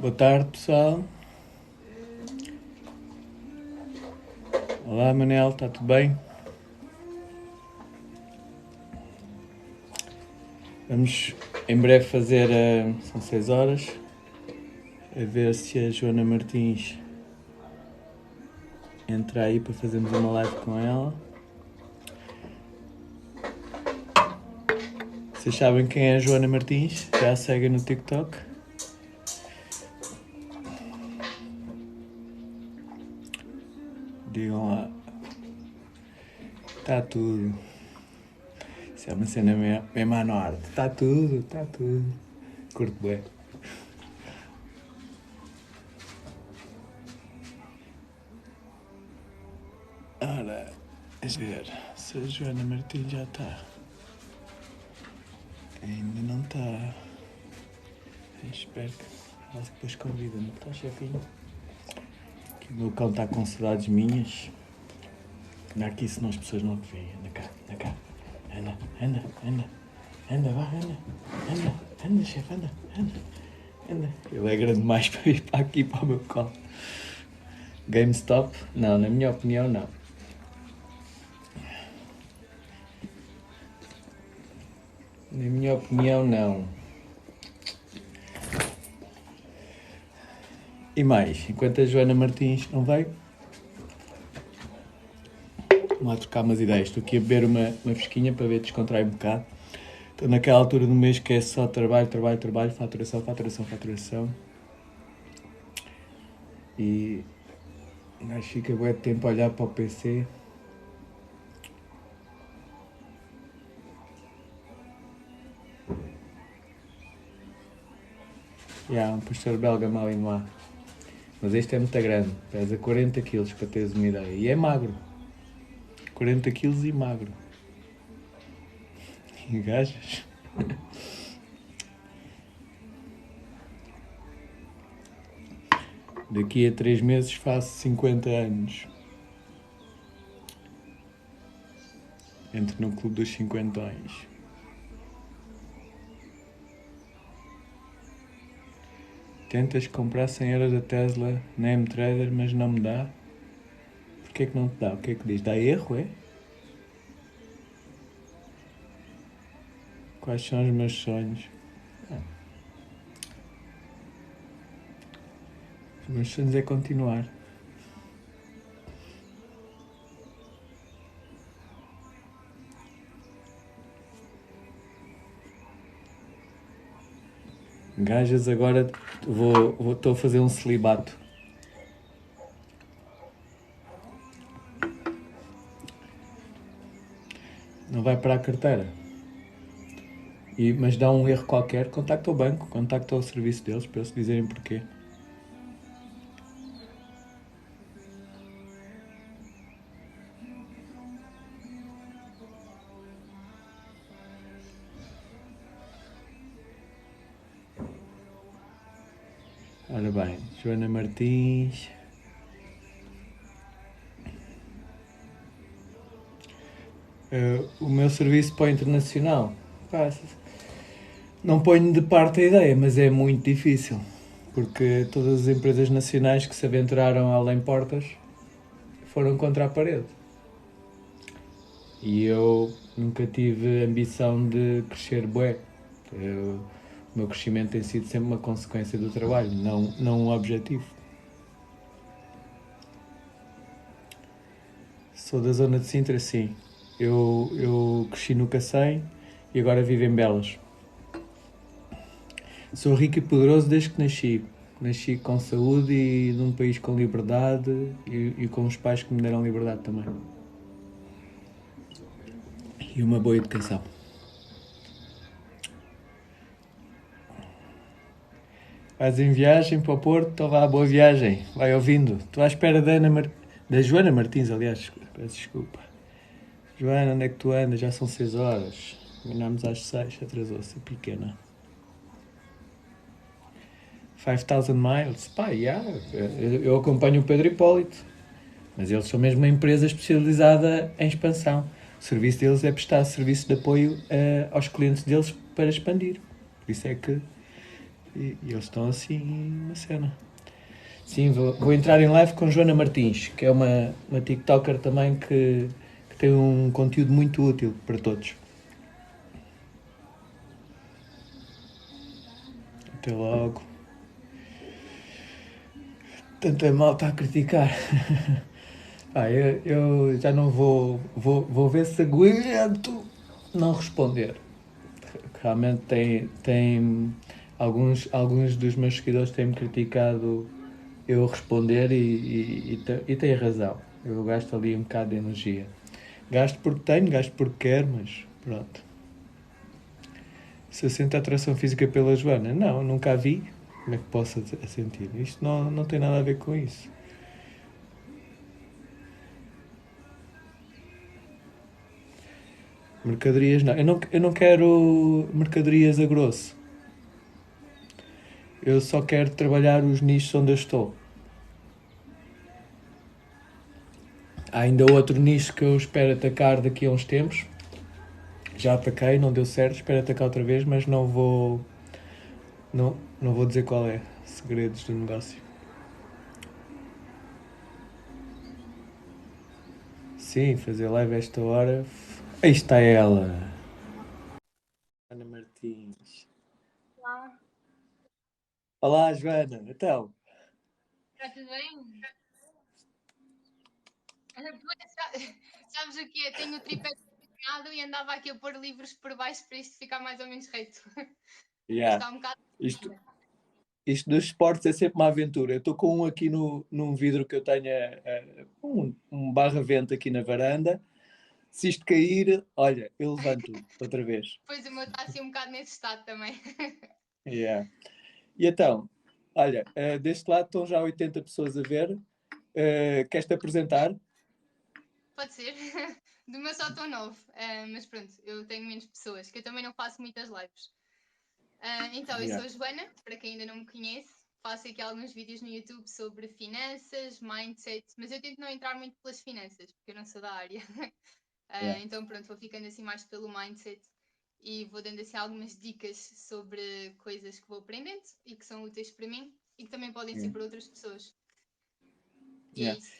Boa tarde, pessoal. Olá, Manel, está tudo bem? Vamos em breve fazer, são 6 horas, a ver se a Joana Martins entra aí para fazermos uma live com ela. Vocês sabem quem é a Joana Martins? Já a seguem no TikTok? Digam lá. Está tudo. Isso é uma cena mesmo à norte. Está tudo, está tudo. Curto bem. Ora, deixa eu ver se a Joana Martins já está. Ainda não está. Espero que ela depois convida-me. Está, chefinho? Que o meu cão está com saudades minhas. Anda aqui, senão as pessoas não te veem. Anda cá, anda cá. Anda, anda, anda. Anda, vá, anda. Anda, anda, chefe, anda, anda. Anda. Ele é grande demais para ir para aqui, para o meu colo. GameStop? Não, na minha opinião, não. Na minha opinião, não. E mais, enquanto a Joana Martins não veio, vamos lá trocar umas ideias. Estou aqui a beber uma fresquinha para ver descontrair um bocado. Estou naquela altura do mês que é só trabalho, trabalho, trabalho, faturação, faturação, faturação. E o gajo fica bué de tempo a olhar para o PC. E há um pastor belga mal e má. Mas este é muito grande, pesa 40 kg para teres uma ideia. E é magro. 40 kg e magro. E gajas. Daqui a 3 meses faço 50 anos. Entro no clube dos 50. Tentas comprar 100 euros da Tesla na M-Trader, mas não me dá. Porquê que não te dá? O que é que diz? Dá erro, é? Quais são os meus sonhos? Os meus sonhos é continuar. Gajas, agora estou a fazer um celibato. Não vai para a carteira. Mas dá um erro qualquer, contacta o banco, contacta o serviço deles para eles dizerem porquê. Ora bem, Joana Martins. O meu serviço para o internacional. Não ponho de parte a ideia, mas é muito difícil. Porque todas as empresas nacionais que se aventuraram além portas foram contra a parede. E eu nunca tive ambição de crescer bué. O meu crescimento tem sido sempre uma consequência do trabalho, não um objetivo. Sou da zona de Sintra, sim. Eu cresci no Cacém e agora vivo em Belas. Sou rico e poderoso desde que nasci. Nasci com saúde e num país com liberdade e com os pais que me deram liberdade também. E uma boa educação. Vais em viagem para o Porto, então vá, boa viagem. Vai ouvindo. Estou à espera da Joana Martins, aliás. Peço desculpa. Joana, onde é que tu andas? Já são 6 horas. Combinámos às 6, atrasou-se, pequena. 5,000 miles? Pá, eu acompanho o Pedro Hipólito. Mas eles são mesmo uma empresa especializada em expansão. O serviço deles é prestar serviço de apoio aos clientes deles para expandir. Por isso é que E eles estão assim na cena. Sim, vou entrar em live com Joana Martins, que é uma TikToker também que tem um conteúdo muito útil para todos. Até logo. Tanto é mal está a criticar. Eu já não vou ver se aguento não responder. Realmente tem alguns dos meus seguidores têm-me criticado eu responder e tem razão. Eu gasto ali um bocado de energia. Gasto porque tenho, gasto porque quero, mas pronto. Se eu sinto atração física pela Joana, não, nunca a vi. Como é que posso sentir? Isto não tem nada a ver com isso. Mercadorias não. Eu não quero mercadorias a grosso. Eu só quero trabalhar os nichos onde eu estou. Há ainda outro nicho que eu espero atacar daqui a uns tempos. Já ataquei, não deu certo, espero atacar outra vez, mas não vou dizer qual é. Segredos do negócio. Sim, fazer live a esta hora. Aí está ela. Ana Martins. Olá, Olá, Joana. Então. está tudo bem? Pois, sabes o que é? Tenho o tripé desenhado e andava aqui a pôr livros por baixo para isto ficar mais ou menos reto. Isto Yeah. está um bocado. Isto, isto dos esportes é sempre uma aventura. Eu estou com um aqui num vidro que eu tenho, um barra-vento aqui na varanda. Se isto cair, olha, eu levanto outra vez. Pois o meu está assim um bocado nesse estado também. Yeah. E então, olha, deste lado estão já 80 pessoas a ver. Queres-te apresentar? Pode ser. Do meu só estou novo, mas pronto, eu tenho menos pessoas, que eu também não faço muitas lives. Então, eu Yeah. sou a Joana, para quem ainda não me conhece. Faço aqui alguns vídeos no YouTube sobre finanças, mindset, mas eu tento não entrar muito pelas finanças, porque eu não sou da área. Yeah. Então, pronto, vou ficando assim mais pelo mindset e vou dando assim algumas dicas sobre coisas que vou aprendendo e que são úteis para mim e que também podem ser Yeah. para outras pessoas. E é Yeah. isso.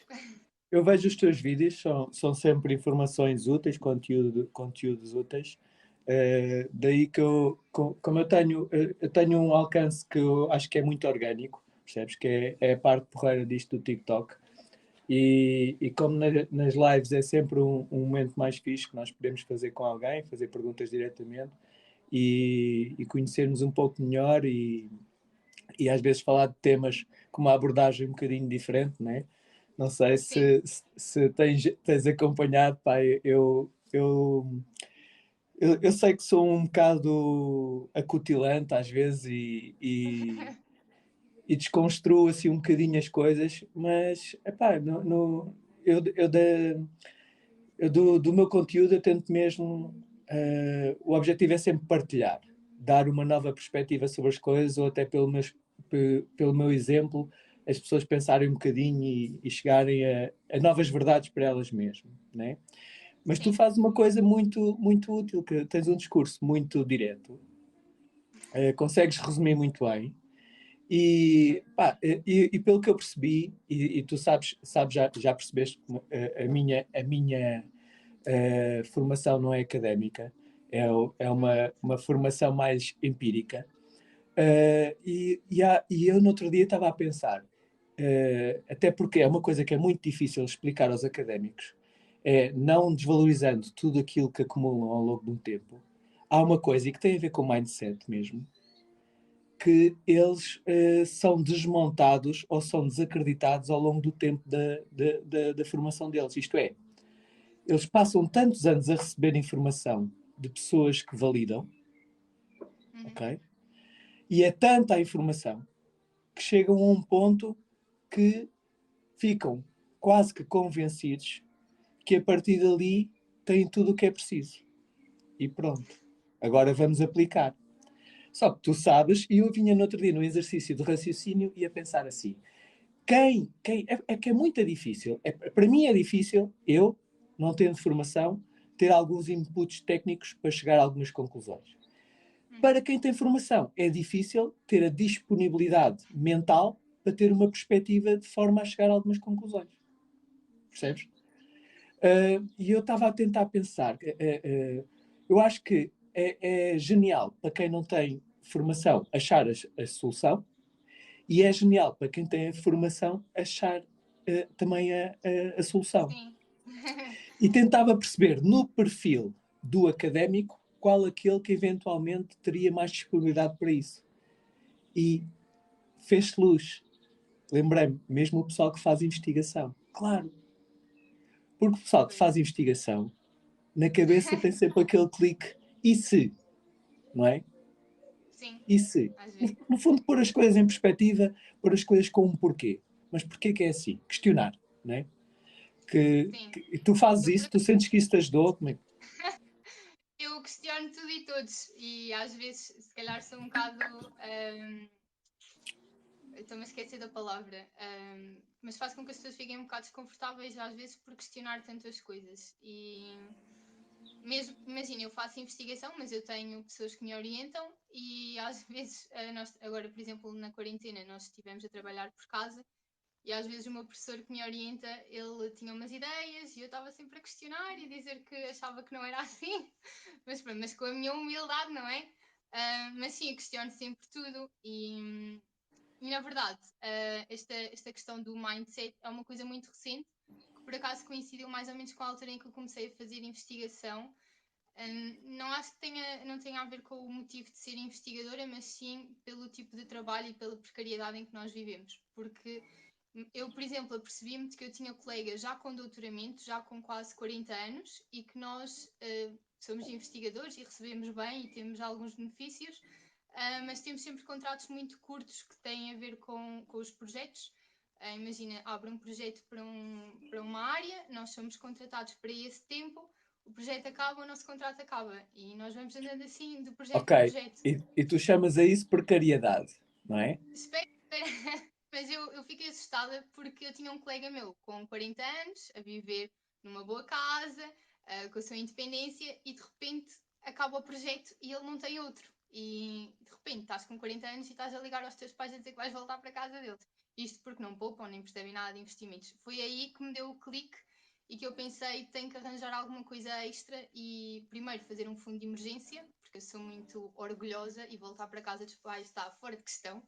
Eu vejo os teus vídeos, são sempre informações úteis, conteúdos úteis. Daí que como eu tenho um alcance que eu acho que é muito orgânico, percebes? Que é a parte porreira disto do TikTok. E como nas lives é sempre um momento mais fixe que nós podemos fazer com alguém, fazer perguntas diretamente e conhecermos um pouco melhor e às vezes falar de temas com uma abordagem um bocadinho diferente, né? Não sei Sim, se tens acompanhado, pai. Eu sei que sou um bocado acutilante às vezes e desconstruo assim um bocadinho as coisas, mas epá, eu, da, eu do meu conteúdo eu tento mesmo. O objetivo é sempre partilhar, dar uma nova perspectiva sobre as coisas ou até pelo meu exemplo as pessoas pensarem um bocadinho e chegarem a novas verdades para elas mesmas, né? Mas tu sim. fazes uma coisa muito útil, que tens um discurso muito direto, consegues resumir muito bem e pelo que eu percebi, e tu sabes já percebeste que a minha formação não é académica, é uma formação mais empírica. E eu no outro dia estava a pensar, até porque é uma coisa que é muito difícil explicar aos académicos, não desvalorizando tudo aquilo que acumulam ao longo de um tempo. Há uma coisa, e que tem a ver com o mindset mesmo, que eles são desmontados ou são desacreditados ao longo do tempo da formação deles. Isto é, eles passam tantos anos a receber informação de pessoas que validam, Uhum. ok? E é tanta a informação que chegam a um ponto que ficam quase que convencidos que a partir dali têm tudo o que é preciso. E pronto. Agora vamos aplicar. Só que tu sabes, e eu vinha no outro dia no exercício de raciocínio e a pensar assim: é que é muito difícil. Para mim é difícil, eu, não tendo formação, ter alguns inputs técnicos para chegar a algumas conclusões. Para quem tem formação, é difícil ter a disponibilidade mental para ter uma perspectiva de forma a chegar a algumas conclusões. Sim, Percebes? E eu estava a tentar pensar. Eu acho que é genial para quem não tem formação achar a solução e é genial para quem tem a formação achar também a solução. sim. E tentava perceber no perfil do académico qual aquele que eventualmente teria mais disponibilidade para isso. E fez-se luz. Lembrei-me, mesmo o pessoal que faz investigação. Claro, porque o pessoal que Pois. faz investigação, na cabeça tem sempre aquele clique, e se? Não é? Sim, E se? às No, vezes. no fundo, pôr as coisas em perspectiva, pôr as coisas com um porquê. Mas porquê que é assim? Questionar, não é? Sim. Que tu fazes Eu, por isso, tu sentes que isso te ajudou? Como é que... Eu questiono tudo e todos e às vezes se calhar sou um bocado estou-me a esquecer da palavra, mas faz com que as pessoas fiquem um bocado desconfortáveis às vezes por questionar tantas coisas e mesmo, imagina, eu faço investigação, mas eu tenho pessoas que me orientam e às vezes nós, agora por exemplo na quarentena nós estivemos a trabalhar por casa. E às vezes o meu professor que me orienta, ele tinha umas ideias e eu estava sempre a questionar e a dizer que achava que não era assim. Mas pronto, mas com a minha humildade, não é? Mas sim, eu questiono sempre tudo e na verdade, esta questão do mindset é uma coisa muito recente, que por acaso coincidiu mais ou menos com a altura em que eu comecei a fazer investigação. Não acho que não tenha a ver com o motivo de ser investigadora, mas sim pelo tipo de trabalho e pela precariedade em que nós vivemos. Porque eu, por exemplo, apercebi-me de que eu tinha colegas já com doutoramento, já com quase 40 anos, e que nós somos investigadores e recebemos bem e temos alguns benefícios, mas temos sempre contratos muito curtos que têm a ver com os projetos. Imagina, abre um projeto para uma área, nós somos contratados para esse tempo, o projeto acaba, o nosso contrato acaba. E nós vamos andando assim de projeto Ok, para projeto. e tu chamas a isso precariedade, não é? Espera, mas eu fiquei assustada porque eu tinha um colega meu com 40 anos, a viver numa boa casa, com a sua independência, e de repente acaba o projeto e ele não tem outro. E de repente estás com 40 anos e estás a ligar aos teus pais a dizer que vais voltar para casa deles. Isto porque não poupam nem percebem nada de investimentos. Foi aí que me deu o clique e que eu pensei, tenho que arranjar alguma coisa extra e primeiro fazer um fundo de emergência, porque eu sou muito orgulhosa e voltar para casa dos pais está fora de questão.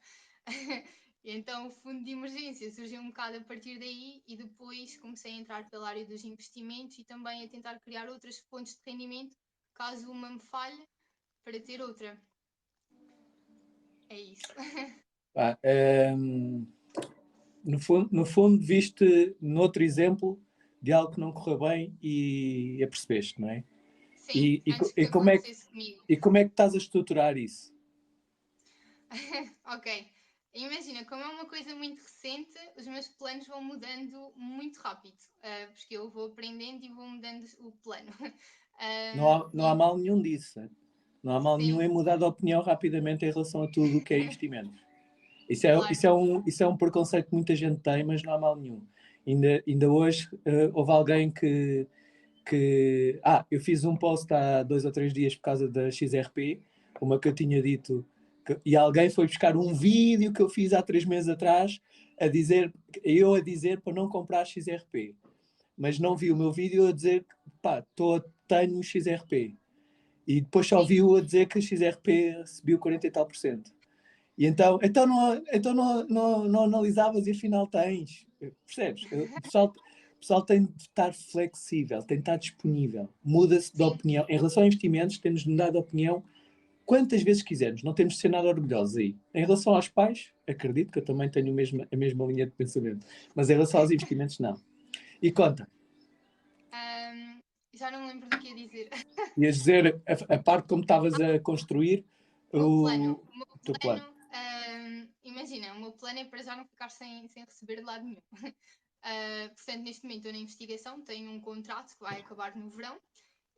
Então o fundo de emergência surgiu um bocado a partir daí e depois comecei a entrar pela área dos investimentos e também a tentar criar outras fontes de rendimento caso uma me falhe para ter outra. É isso. Pá, no fundo, viste noutro exemplo de algo que não correu bem e apercebeste, não é? Sim, E, e, antes e que como é, acontecesse comigo. e como é que estás a estruturar isso? Ok. Imagina, como é uma coisa muito recente, os meus planos vão mudando muito rápido, porque eu vou aprendendo e vou mudando o plano. Não há mal nenhum disso. Né? Não há mal nenhum Sim, em mudar de opinião rapidamente em relação a tudo o que é investimento. claro. Isso é um preconceito que muita gente tem, mas não há mal nenhum. Ainda hoje houve alguém eu fiz um post há 2 ou 3 dias por causa da XRP, uma que eu tinha dito, e alguém foi buscar um vídeo que eu fiz há 3 meses atrás, eu a dizer para não comprar XRP. Mas não vi o meu vídeo a dizer que tenho um XRP. E depois só Sim, viu a dizer que a XRP subiu 40 e tal por cento. E então não analisavas e afinal tens. Percebes? O pessoal tem de estar flexível, tem de estar disponível. Muda-se de sim. opinião. Em relação a investimentos, temos de mudar de opinião quantas vezes quisermos. Não temos de ser nada orgulhosos aí. Em relação aos pais, acredito que eu também tenho a mesma linha de pensamento. Mas em relação aos investimentos, não. E conta, Já não me lembro do que ia dizer. ias dizer a parte como estavas a construir O meu plano. o O meu teu plano. plano, imagina, o meu plano é para já não ficar sem receber de lado nenhum. Portanto, neste momento estou na investigação, tenho um contrato que vai acabar no verão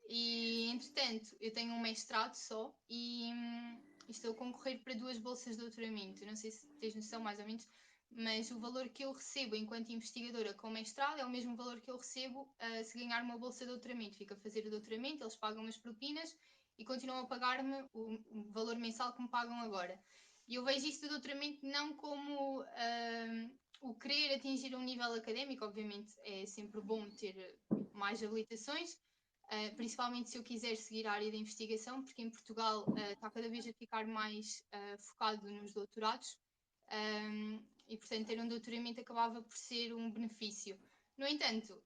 e, entretanto, eu tenho um mestrado só e estou a concorrer para 2 bolsas de doutoramento. Eu não sei se tens noção, mais ou menos, mas o valor que eu recebo enquanto investigadora com mestrado é o mesmo valor que eu recebo se ganhar uma bolsa de doutoramento. Fico a fazer o doutoramento, eles pagam as propinas e continuam a pagar-me o valor mensal que me pagam agora. E eu vejo isso do doutoramento não como o querer atingir um nível académico, obviamente é sempre bom ter mais habilitações, principalmente se eu quiser seguir a área da investigação, porque em Portugal está cada vez a ficar mais focado nos doutorados, e portanto ter um doutoramento acabava por ser um benefício. No entanto,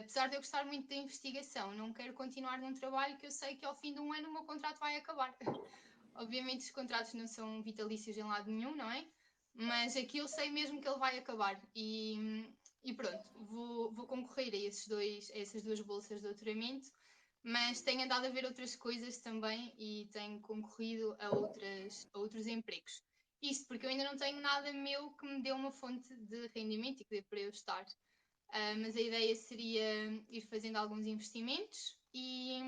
apesar de eu gostar muito da investigação, não quero continuar num trabalho que eu sei que ao fim de um ano o meu contrato vai acabar. Obviamente os contratos não são vitalícios em lado nenhum, não é? Mas aqui eu sei mesmo que ele vai acabar. E pronto, vou concorrer a essas duas bolsas de doutoramento, mas tenho andado a ver outras coisas também e tenho concorrido a outros empregos. Isto porque eu ainda não tenho nada meu que me dê uma fonte de rendimento e que dê para eu estar. Mas a ideia seria ir fazendo alguns investimentos e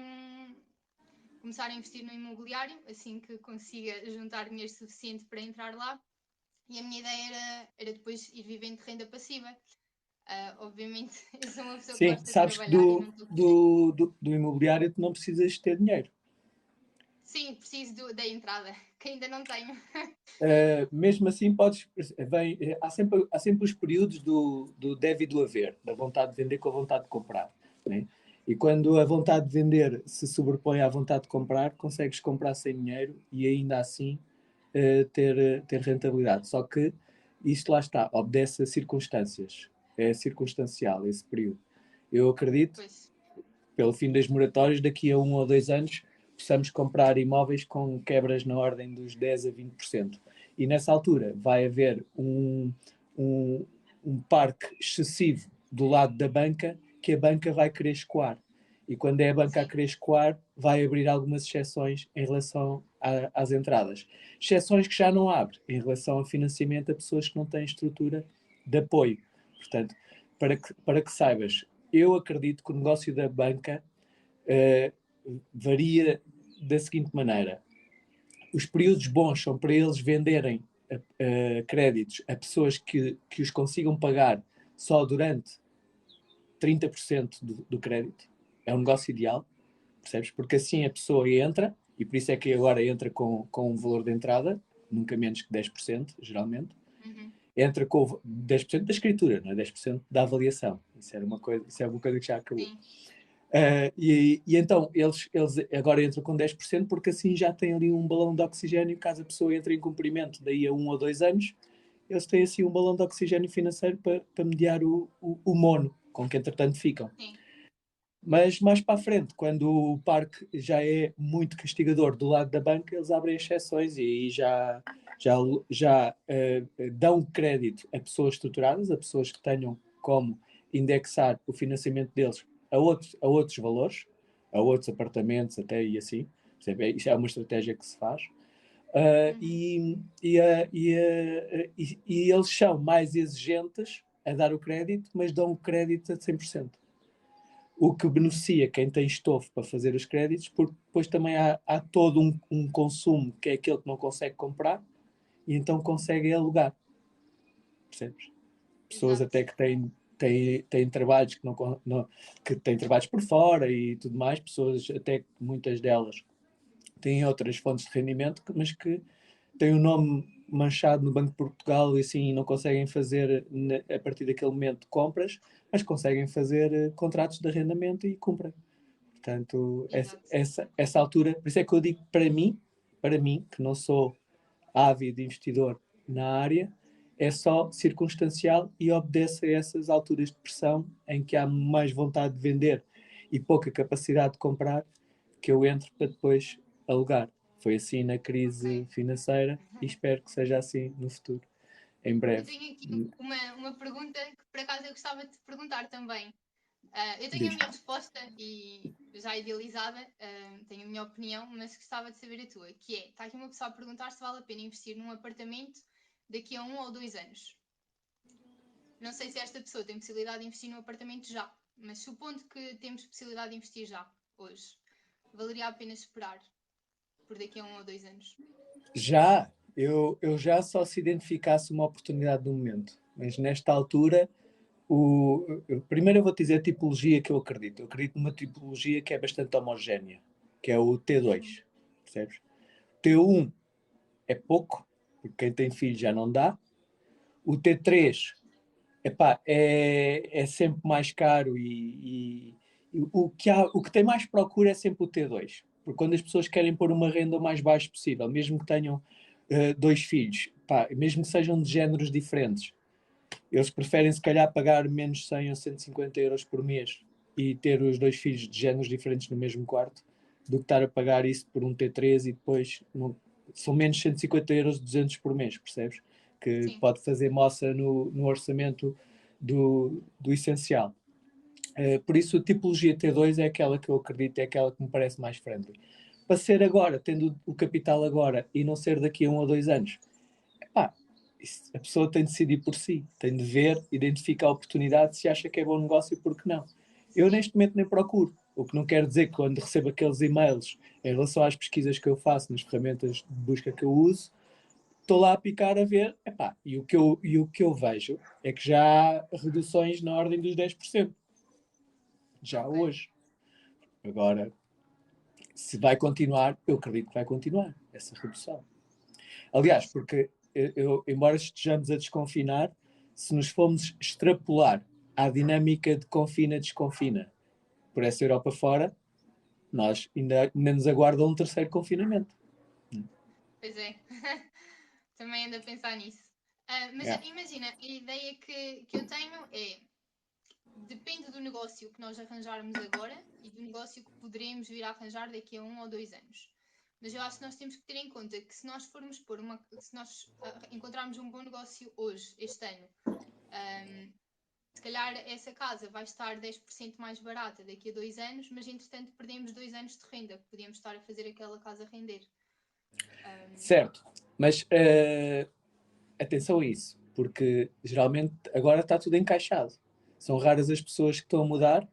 começar a investir no imobiliário assim que consiga juntar dinheiro suficiente para entrar lá. E a minha ideia era depois ir vivendo de renda passiva. Obviamente, eu sou uma pessoa que Sim, gosta de sabes que trabalhar e não estou a querer. do imobiliário tu não precisas ter dinheiro. Sim, preciso da entrada, que ainda não tenho. Mesmo assim, há sempre os períodos do deve e do haver, da vontade de vender com a vontade de comprar. Né? E quando a vontade de vender se sobrepõe à vontade de comprar, consegues comprar sem dinheiro e ainda assim ter rentabilidade. Só que isto lá está, obedece a circunstâncias. É circunstancial esse período. Eu acredito, Pois. pelo fim das moratórias, daqui a 1 ou 2 anos, possamos comprar imóveis com quebras na ordem dos 10 a 20%. E nessa altura vai haver um, um parque excessivo do lado da banca que a banca vai querer escoar. E quando é a banca a Sim. querer escoar, vai abrir algumas exceções em relação às entradas. Exceções que já não abre em relação ao financiamento a pessoas que não têm estrutura de apoio. Portanto, para que saibas, eu acredito que o negócio da banca varia da seguinte maneira. Os períodos bons são para eles venderem créditos a pessoas que os consigam pagar só durante 30% do crédito. É um negócio ideal, percebes? Porque assim a pessoa entra, e por isso é que agora entra com um valor de entrada, nunca menos que 10%, geralmente, Uhum. entra com 10% da escritura, não é 10% da avaliação. Isso é uma coisa que já acabou. Sim. E então eles agora entram com 10% porque assim já têm ali um balão de oxigênio caso a pessoa entre em cumprimento daí a 1 ou 2 anos, eles têm assim um balão de oxigênio financeiro para mediar o mono com que entretanto ficam. Sim. Mas mais para a frente, quando o parque já é muito castigador do lado da banca, eles abrem exceções e aí já dão crédito a pessoas estruturadas, a pessoas que tenham como indexar o financiamento deles a outros valores, a outros apartamentos até e assim. Isso é uma estratégia que se faz. Uhum. E eles são mais exigentes a dar o crédito, mas dão o crédito a 100%. O que beneficia quem tem estofo para fazer os créditos, porque depois também há todo um consumo que é aquele que não consegue comprar e então consegue alugar. Percebes? Pessoas Exato. até que têm trabalhos que têm trabalhos por fora e tudo mais, pessoas até que muitas delas têm outras fontes de rendimento, mas que têm o nome manchado no Banco de Portugal e assim não conseguem fazer a partir daquele momento compras, mas conseguem fazer contratos de arrendamento e cumprem. Portanto, Exato. essa altura, por isso é que eu digo para mim, que não sou ávido investidor na área, é só circunstancial e obedece a essas alturas de pressão em que há mais vontade de vender e pouca capacidade de comprar, que eu entro para depois alugar. Foi assim na crise Ok. financeira e espero que seja assim no futuro, em Eu breve. tenho aqui uma pergunta que por acaso eu gostava de te perguntar também. Eu tenho a Diz. minha resposta e já idealizada, tenho a minha opinião, mas gostava de saber a tua, que é, está aqui uma pessoa a perguntar se vale a pena investir num apartamento daqui a 1 ou 2 anos. Não sei se esta pessoa tem possibilidade de investir num apartamento já, mas supondo que temos possibilidade de investir já, hoje, valeria a pena esperar por daqui a 1 ou 2 anos? Já, eu já só se identificasse uma oportunidade do momento, mas nesta altura, primeiro eu vou dizer a tipologia que eu acredito. Eu acredito numa tipologia que é bastante homogénea. que é o T2, percebes? T1 é pouco, porque quem tem filho já não dá. O T3, epá, é sempre mais caro e o que tem mais procura é sempre o T2. Porque quando as pessoas querem pôr uma renda o mais baixa possível, mesmo que tenham dois filhos, pá, mesmo que sejam de géneros diferentes, eles preferem se calhar pagar menos 100 ou 150 euros por mês e ter os dois filhos de géneros diferentes no mesmo quarto, do que estar a pagar isso por um T3 e depois são menos 150 euros, 200 por mês, percebes? Que Sim. pode fazer moça no orçamento do essencial. Por isso, a tipologia T2 é aquela que eu acredito, é aquela que me parece mais friendly. Para ser agora, tendo o capital agora e não ser daqui a 1 ou 2 anos, epá, a pessoa tem de decidir por si, tem de ver, identificar a oportunidade, se acha que é bom negócio e por que não. Eu Sim. neste momento nem procuro, o que não quer dizer que quando recebo aqueles e-mails em relação às pesquisas que eu faço nas ferramentas de busca que eu uso, estou lá a picar a ver, epá, e o que eu vejo é que já há reduções na ordem dos 10%, já Ok. hoje. Agora, se vai continuar, eu acredito que vai continuar essa redução. Aliás, Pois. porque embora estejamos a desconfinar, se nos formos extrapolar à dinâmica de confina-desconfina por essa Europa fora, nós ainda nos aguarda um terceiro confinamento. Pois é. Também ando a pensar nisso. Mas Yeah. imagina, a ideia que eu tenho é: depende do negócio que nós arranjarmos agora e do negócio que poderemos vir a arranjar daqui a 1 ou 2 anos. Mas eu acho que nós temos que ter em conta que se nós formos pôr uma. Se nós encontrarmos um bom negócio hoje, este ano, um, se calhar essa casa vai estar 10% mais barata daqui a 2 anos, mas entretanto perdemos 2 anos de renda, que podíamos estar a fazer aquela casa render. Certo, mas atenção a isso, porque geralmente agora está tudo encaixado. São raras as pessoas que estão a mudar.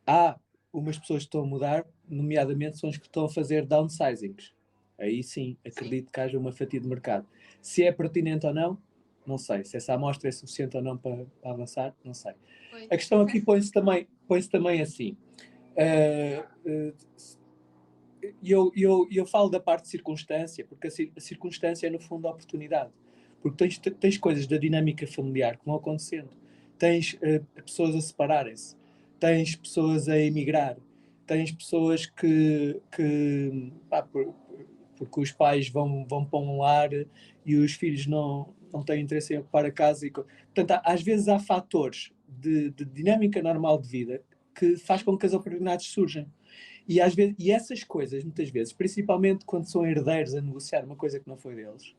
Há umas pessoas que estão a mudar, nomeadamente são as que estão a fazer downsizings. Aí sim, Sim, acredito que haja uma fatia de mercado. Se é pertinente ou não, não sei. Se essa amostra é suficiente ou não para avançar, não sei. pois. A questão aqui põe-se também assim. E eu falo da parte de circunstância, porque a circunstância é, no fundo, a oportunidade. Porque tens coisas da dinâmica familiar que vão acontecendo. Tens pessoas a separarem-se, tens pessoas a emigrar, tens pessoas porque os pais vão para um lar e os filhos não têm interesse em ocupar a casa. Portanto, às vezes há fatores de dinâmica normal de vida que faz Sim, com que as oportunidades surjam. E essas coisas, muitas vezes, principalmente quando são herdeiros a negociar uma coisa que não foi deles,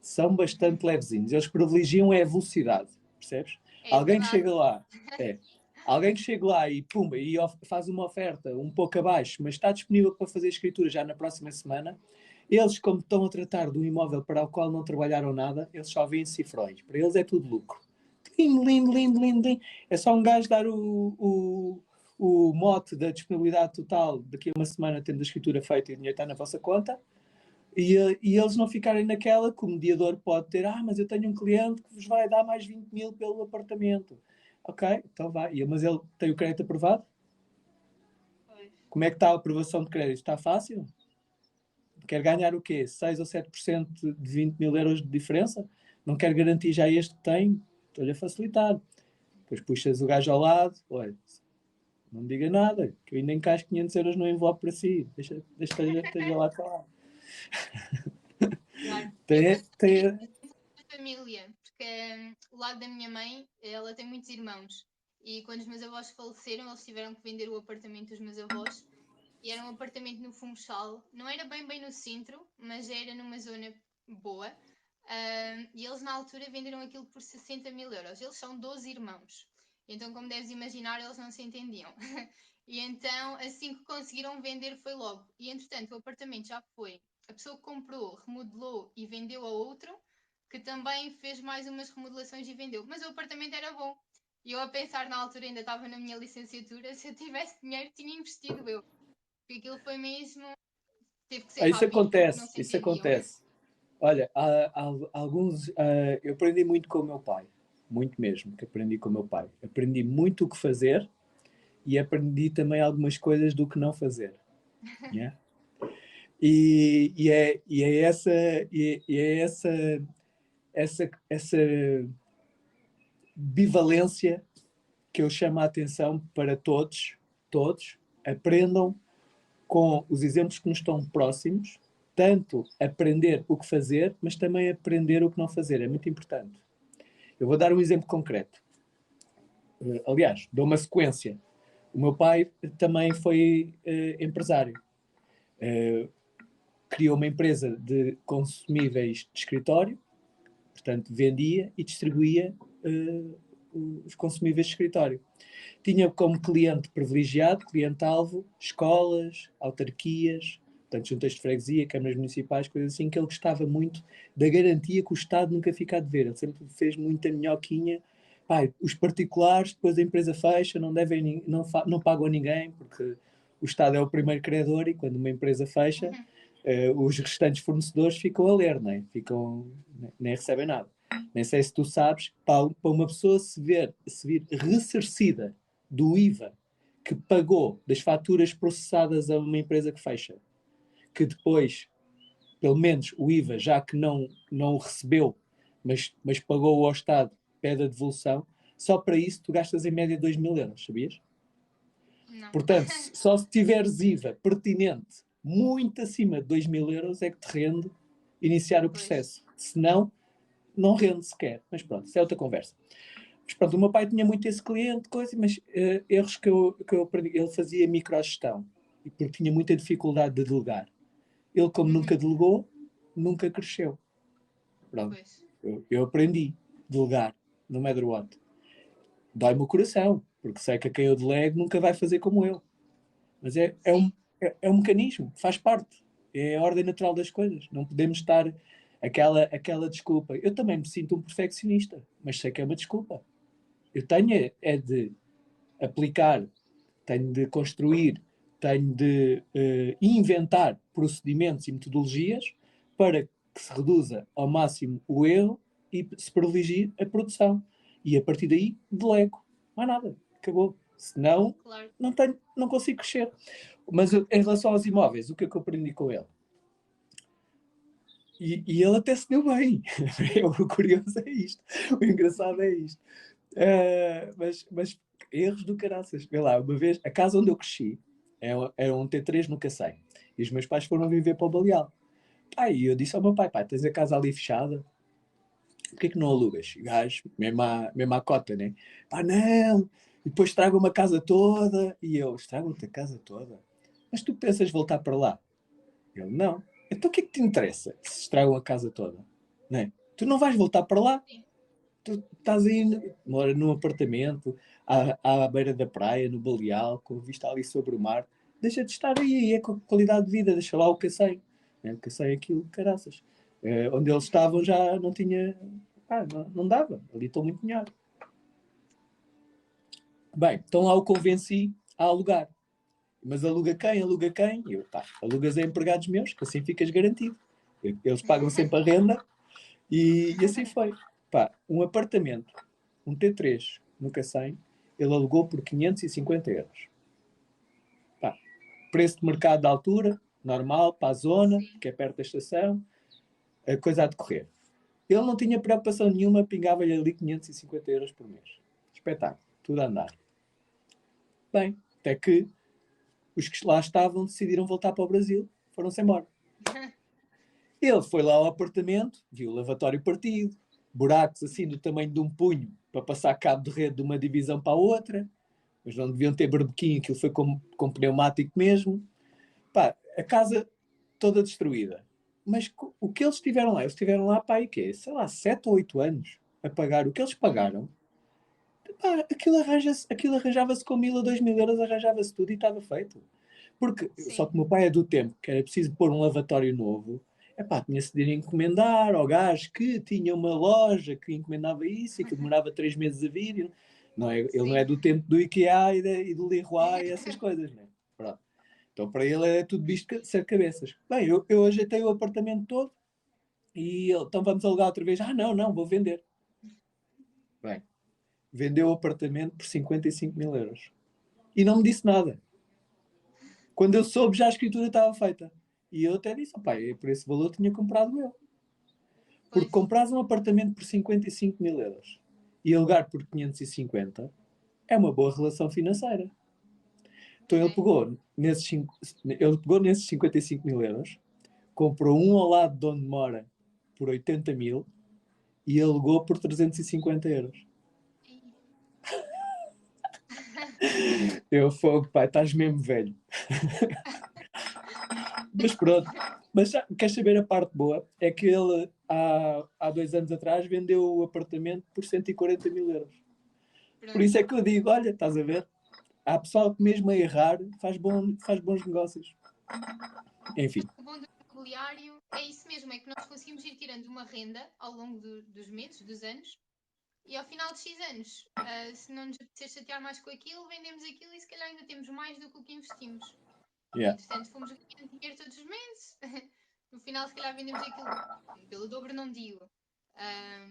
são bastante levezinhos. Eles privilegiam a velocidade, percebes? é Alguém que verdade. chega lá, é, alguém que chega lá e pumba, e faz uma oferta um pouco abaixo, mas está disponível para fazer escritura já na próxima semana, eles, como estão a tratar de um imóvel para o qual não trabalharam nada, eles só veem cifrões. Para eles é tudo lucro. Lindo, lindo, lindo, lindo, lindo. É só um gajo dar o mote da disponibilidade total daqui a uma semana, tendo a escritura feita e o dinheiro está na vossa conta, e eles não ficarem naquela que o mediador pode ter, mas eu tenho um cliente que vos vai dar mais 20 mil pelo apartamento. Ok, então vai. Mas ele tem o crédito aprovado? Pois. Como é que está a aprovação de crédito? Está fácil? Quer ganhar o quê? 6 ou 7% de 20 mil euros de diferença? Não quer garantir já este que tem? Estou-lhe a facilitar. Depois puxas o gajo ao lado, olha, não me diga nada, que eu ainda encaixo 500 euros no envelope para si. Esteja lá, está lá. Claro. Eu Tem, tenho tem, a família, porque o lado da minha mãe, ela tem muitos irmãos. E quando os meus avós faleceram, eles tiveram que vender o apartamento dos meus avós. E era um apartamento no Funchal. Não era bem no centro, mas era numa zona boa. E eles na altura venderam aquilo por 60 mil euros. Eles são 12 irmãos. Então, como deves imaginar, eles não se entendiam. E então, assim que conseguiram vender, foi logo. E entretanto, o apartamento já foi. A pessoa que comprou, remodelou e vendeu a outro, que também fez mais umas remodelações e vendeu. Mas o apartamento era bom. E eu a pensar na altura, ainda estava na minha licenciatura, se eu tivesse dinheiro, tinha investido eu. Porque aquilo foi mesmo. Teve que ser isso rápido porque não acontece, se isso entendiam. acontece. Olha, há alguns. Eu aprendi muito com o meu pai, muito mesmo, que aprendi com o meu pai. Aprendi muito o que fazer e aprendi também algumas coisas do que não fazer. Yeah? E é essa bivalência que eu chamo a atenção para todos aprendam com os exemplos que nos estão próximos, tanto aprender o que fazer, mas também aprender o que não fazer. É muito importante. Eu vou dar um exemplo concreto. Aliás, dou uma sequência. O meu pai também foi empresário. Criou uma empresa de consumíveis de escritório, portanto, vendia e distribuía os consumíveis de escritório. Tinha como cliente privilegiado, cliente-alvo, escolas, autarquias, portanto, juntas de freguesia, câmaras municipais, coisas assim, que ele gostava muito da garantia que o Estado nunca fica a dever. Ele sempre fez muita minhoquinha. Pai, os particulares, depois a empresa fecha, não pagam a ninguém, porque o Estado é o primeiro credor e quando uma empresa fecha, os restantes fornecedores ficam a ler, né? Nem recebem nada. Nem sei se tu sabes, para uma pessoa se vir ressarcida do IVA que pagou das faturas processadas a uma empresa que fecha, que depois, pelo menos o IVA, já que não o recebeu, mas pagou ao Estado, pede a devolução, só para isso tu gastas em média 2.000 euros, sabias? Não. Portanto, só se tiveres IVA pertinente muito acima de 2.000 euros é que te rende iniciar o processo. Senão, não rende sequer. Mas pronto, isso é outra conversa. Mas pronto, o meu pai tinha muito esse cliente, mas erros que eu aprendi. Ele fazia microgestão, porque tinha muita dificuldade de delegar. Ele, como nunca delegou, nunca cresceu. Pronto. Eu aprendi a delegar, no matter what. Dói-me o coração, porque sei que a quem eu delego nunca vai fazer como eu. Mas é um mecanismo, faz parte. É a ordem natural das coisas. Não podemos estar aquela desculpa. Eu também me sinto um perfeccionista, mas sei que é uma desculpa. Eu tenho de aplicar, tenho de construir, tenho de inventar procedimentos e metodologias para que se reduza ao máximo o erro e se privilegie a produção. E a partir daí, delego. Não há nada. Acabou. Senão, Claro. não consigo crescer. Mas em relação aos imóveis, o que é que eu aprendi com ele? E ele até se deu bem. O curioso é isto. O engraçado é isto. Mas erros do caraças. Vê lá, uma vez, a casa onde eu cresci era um T3 no Cacém. E os meus pais foram viver para o Baleal. E eu disse ao meu pai, tens a casa ali fechada, porquê que não alugas? Gajo, mesmo à cota, né? Não! E depois estragam-me a casa toda. E eu, estragam-te a casa toda? Mas tu pensas voltar para lá? Ele, não. Então o que é que te interessa se estragam a casa toda? Não é? Tu não vais voltar para lá? Sim. Tu estás aí, mora num apartamento, à beira da praia, no Baleal, com vista ali sobre o mar. Deixa de estar aí é com qualidade de vida, deixa lá o Cacém. O Cacém é aquilo, caraças. Onde eles estavam já não tinha... não dava. Ali estou muito melhor. Bem, então lá o convenci a alugar. Mas aluga quem? Aluga quem? E eu, alugas a empregados meus, que assim ficas garantido. Eles pagam sempre a renda e assim foi. Um apartamento, um T3 no Cacém, ele alugou por 550 euros. Preço de mercado da altura, normal, para a zona, que é perto da estação, a coisa a decorrer. Ele não tinha preocupação nenhuma, pingava-lhe ali 550 euros por mês. Espetáculo, tudo a andar. Bem, até que os que lá estavam decidiram voltar para o Brasil, foram-se embora. Ele foi lá ao apartamento, viu o lavatório partido, buracos assim do tamanho de um punho para passar cabo de rede de uma divisão para a outra, mas não deviam ter barbequinho, aquilo foi com pneumático mesmo. A casa toda destruída. Mas o que eles tiveram lá? Eles estiveram lá para aí, sei lá, 7 ou 8 anos a pagar o que eles pagaram. Aquilo arranjava-se com 1.000 a 2.000 euros, arranjava-se tudo e estava feito. Porque, só que o meu pai é do tempo que era preciso pôr um lavatório novo. Tinha-se de ir encomendar ao gajo que tinha uma loja que encomendava isso e que demorava 3 meses a vir. Não é, ele não é do tempo do IKEA e do Leroy e essas coisas, né? Pronto. Então para ele é tudo visto de ser cabeças. Bem, eu ajeitei o apartamento todo e ele, então vamos alugar outra vez. Não, vou vender. Bem, vendeu o apartamento por 55.000 euros. E não me disse nada. Quando eu soube, já a escritura estava feita. E eu até disse, opá, por esse valor tinha comprado eu. Porque Pois, comprar um apartamento por 55 mil euros e alugar por 550 é uma boa relação financeira. Então é. ele pegou nesses 55 mil euros, comprou um ao lado de onde mora por 80 mil e alugou por 350 euros. Ih. Eu fogo, pai, estás mesmo velho. Mas pronto. Mas queres saber a parte boa? É que ele, há 2 anos atrás, vendeu o apartamento por 140 mil euros. Por Pronto. isso é que eu digo, olha, estás a ver? Há pessoal que mesmo a errar faz bons negócios. Enfim. O bom do imobiliário é isso mesmo, é que nós conseguimos ir tirando uma renda ao longo dos meses, dos anos, e ao final de X anos, se não nos apetecer chatear mais com aquilo, vendemos aquilo e se calhar ainda temos mais do que o que investimos. E Yeah. entretanto fomos ganhando dinheiro todos os meses. No final, se calhar vendemos aquilo pelo dobro, não digo.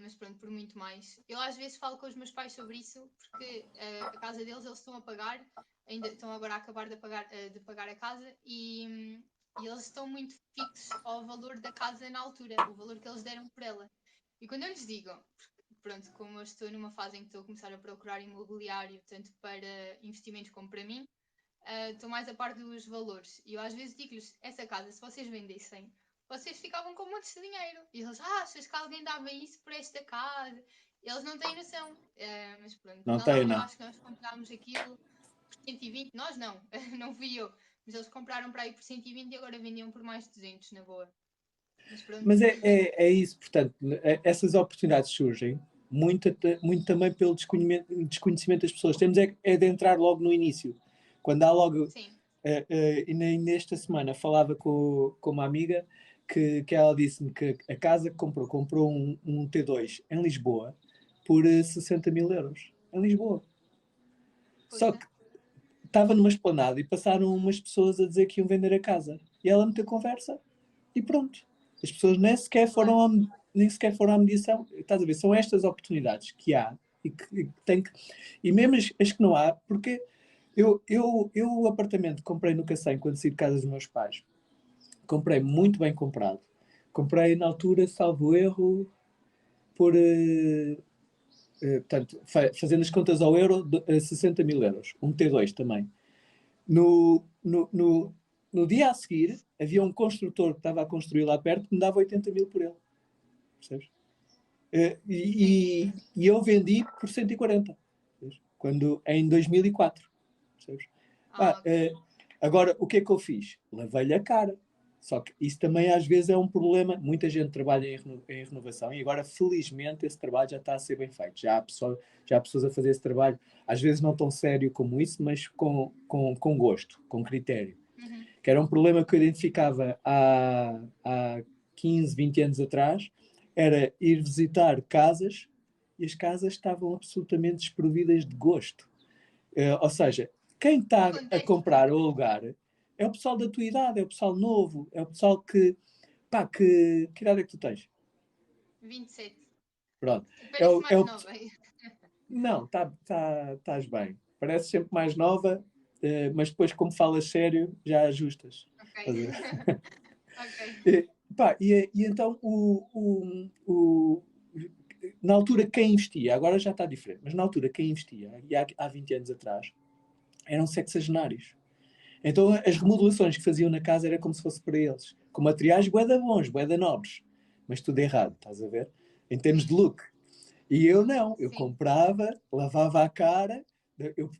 Mas pronto, por muito mais. Eu às vezes falo com os meus pais sobre isso, porque a casa deles eles estão a pagar, ainda estão agora a acabar de pagar a casa e eles estão muito fixos ao valor da casa na altura, o valor que eles deram por ela. E quando eu lhes digo, pronto, como eu estou numa fase em que estou a começar a procurar imobiliário, tanto para investimentos como para mim, estou mais a par dos valores. E eu às vezes digo-lhes: essa casa, se vocês vendessem, vocês ficavam com montes de dinheiro. E eles: achas que alguém dava isso por esta casa? Eles não têm noção. Mas pronto, Não tem, eu não. acho que nós comprámos aquilo por 120. Nós não, não fui eu. Mas eles compraram para aí por 120 e agora vendiam por mais de 200, na boa. Mas pronto. Mas é isso, portanto, essas oportunidades surgem muito também pelo desconhecimento das pessoas. Temos é de entrar logo no início. Quando há logo. Sim. E nem nesta semana falava com uma amiga que ela disse-me que a casa que comprou um T2 em Lisboa por 60 mil euros. Em Lisboa. Só Poxa. que estava numa esplanada e passaram umas pessoas a dizer que iam vender a casa. E ela meteu conversa e pronto. As pessoas Claro. nem sequer foram à mediação. Estás a ver? São estas oportunidades que há e que tem que. E mesmo as que não há, porque eu o apartamento que comprei no Cacém quando saí de casa dos meus pais, comprei muito bem comprado. Comprei na altura, salvo erro, por. Portanto, fazendo as contas ao euro, 60 mil euros. Um T2 também. No dia a seguir, havia um construtor que estava a construir lá perto que me dava 80 mil por ele. Percebes? Sim. E eu vendi por 140. Quando, em 2004. Percebes? Ah, ok. Agora, o que é que eu fiz? Lavei-lhe a cara. Só que isso também às vezes é um problema. Muita gente trabalha em renovação e agora, felizmente, esse trabalho já está a ser bem feito. Já há pessoas a fazer esse trabalho, às vezes não tão sério como isso, mas com gosto, com critério. Uhum. Que era um problema que eu identificava há 15, 20 anos atrás, era ir visitar casas e as casas estavam absolutamente desprovidas de gosto. Ou seja, quem está a Acontece. comprar ou alugar é o pessoal da tua idade, é o pessoal novo, é o pessoal que, pá, que idade é que tu tens? 27. Pronto. É Parece o, é mais o, nova. não, estás bem. Parece sempre mais nova, mas depois, como falas sério, já ajustas. Ok. Estás a ver? Ok. Pá, e então na altura quem investia, agora já está diferente, mas na altura quem investia, e há 20 anos atrás, eram sexagenários. Então as remodelações que faziam na casa era como se fosse para eles, com materiais bué da bons, bué da nobres, mas tudo errado, estás a ver? Em termos de Sim. look. E eu não, eu Sim. comprava, lavava a cara,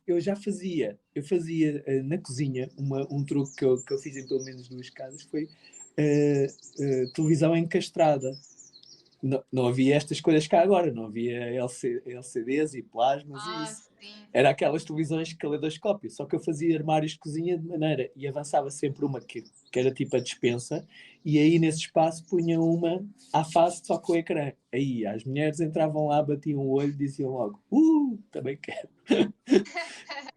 eu já fazia, eu fazia na cozinha, um truque que eu fiz em pelo menos 2 casas foi televisão encastrada. Não havia estas coisas cá agora, não havia LCDs e plasmas e Ah, isso. sim. Era aquelas televisões de caleidoscópio, só que eu fazia armários de cozinha de maneira e avançava sempre uma que era tipo a despensa, e aí nesse espaço punha uma à face só com o ecrã. Aí as mulheres entravam lá, batiam o olho e diziam logo: também quero.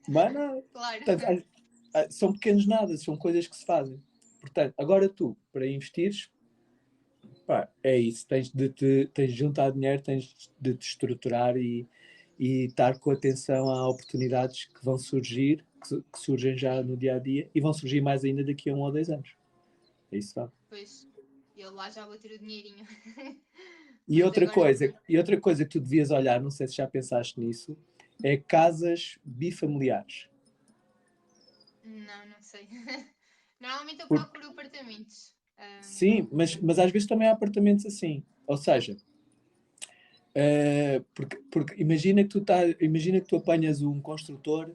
Mas não, Claro. portanto, são pequenos nadas, são coisas que se fazem. Portanto, agora tu, para investires, pá, é isso, tens de juntar dinheiro, tens de te estruturar e estar com atenção a oportunidades que vão surgir, que surgem já Sim. no dia a dia e vão surgir mais ainda daqui a 1 ou 2 anos. É isso, dá. Pois, ele lá já vou ter o dinheirinho. E Mas outra agora, coisa, e outra coisa que tu devias olhar, não sei se já pensaste nisso, é casas bifamiliares. não sei. Normalmente eu Por- procuro apartamentos. sim, mas às vezes também há apartamentos assim. Ou seja, porque imagina que tu apanhas um construtor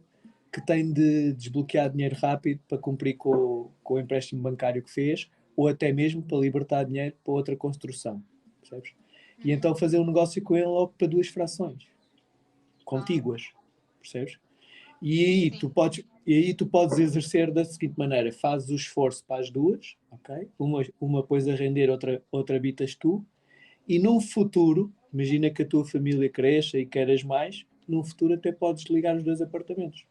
que tem de desbloquear dinheiro rápido para cumprir com o empréstimo bancário que fez, ou até mesmo para libertar dinheiro para outra construção. Percebes? E Uhum. então fazer um negócio com ele logo para duas frações Ah, contíguas. Percebes? E aí sim, tu podes exercer da seguinte maneira: fazes o esforço para as duas, ok? Uma pôs a render, outra habitas tu, e num futuro, imagina que a tua família cresça e queres mais, num futuro até podes ligar os dois apartamentos,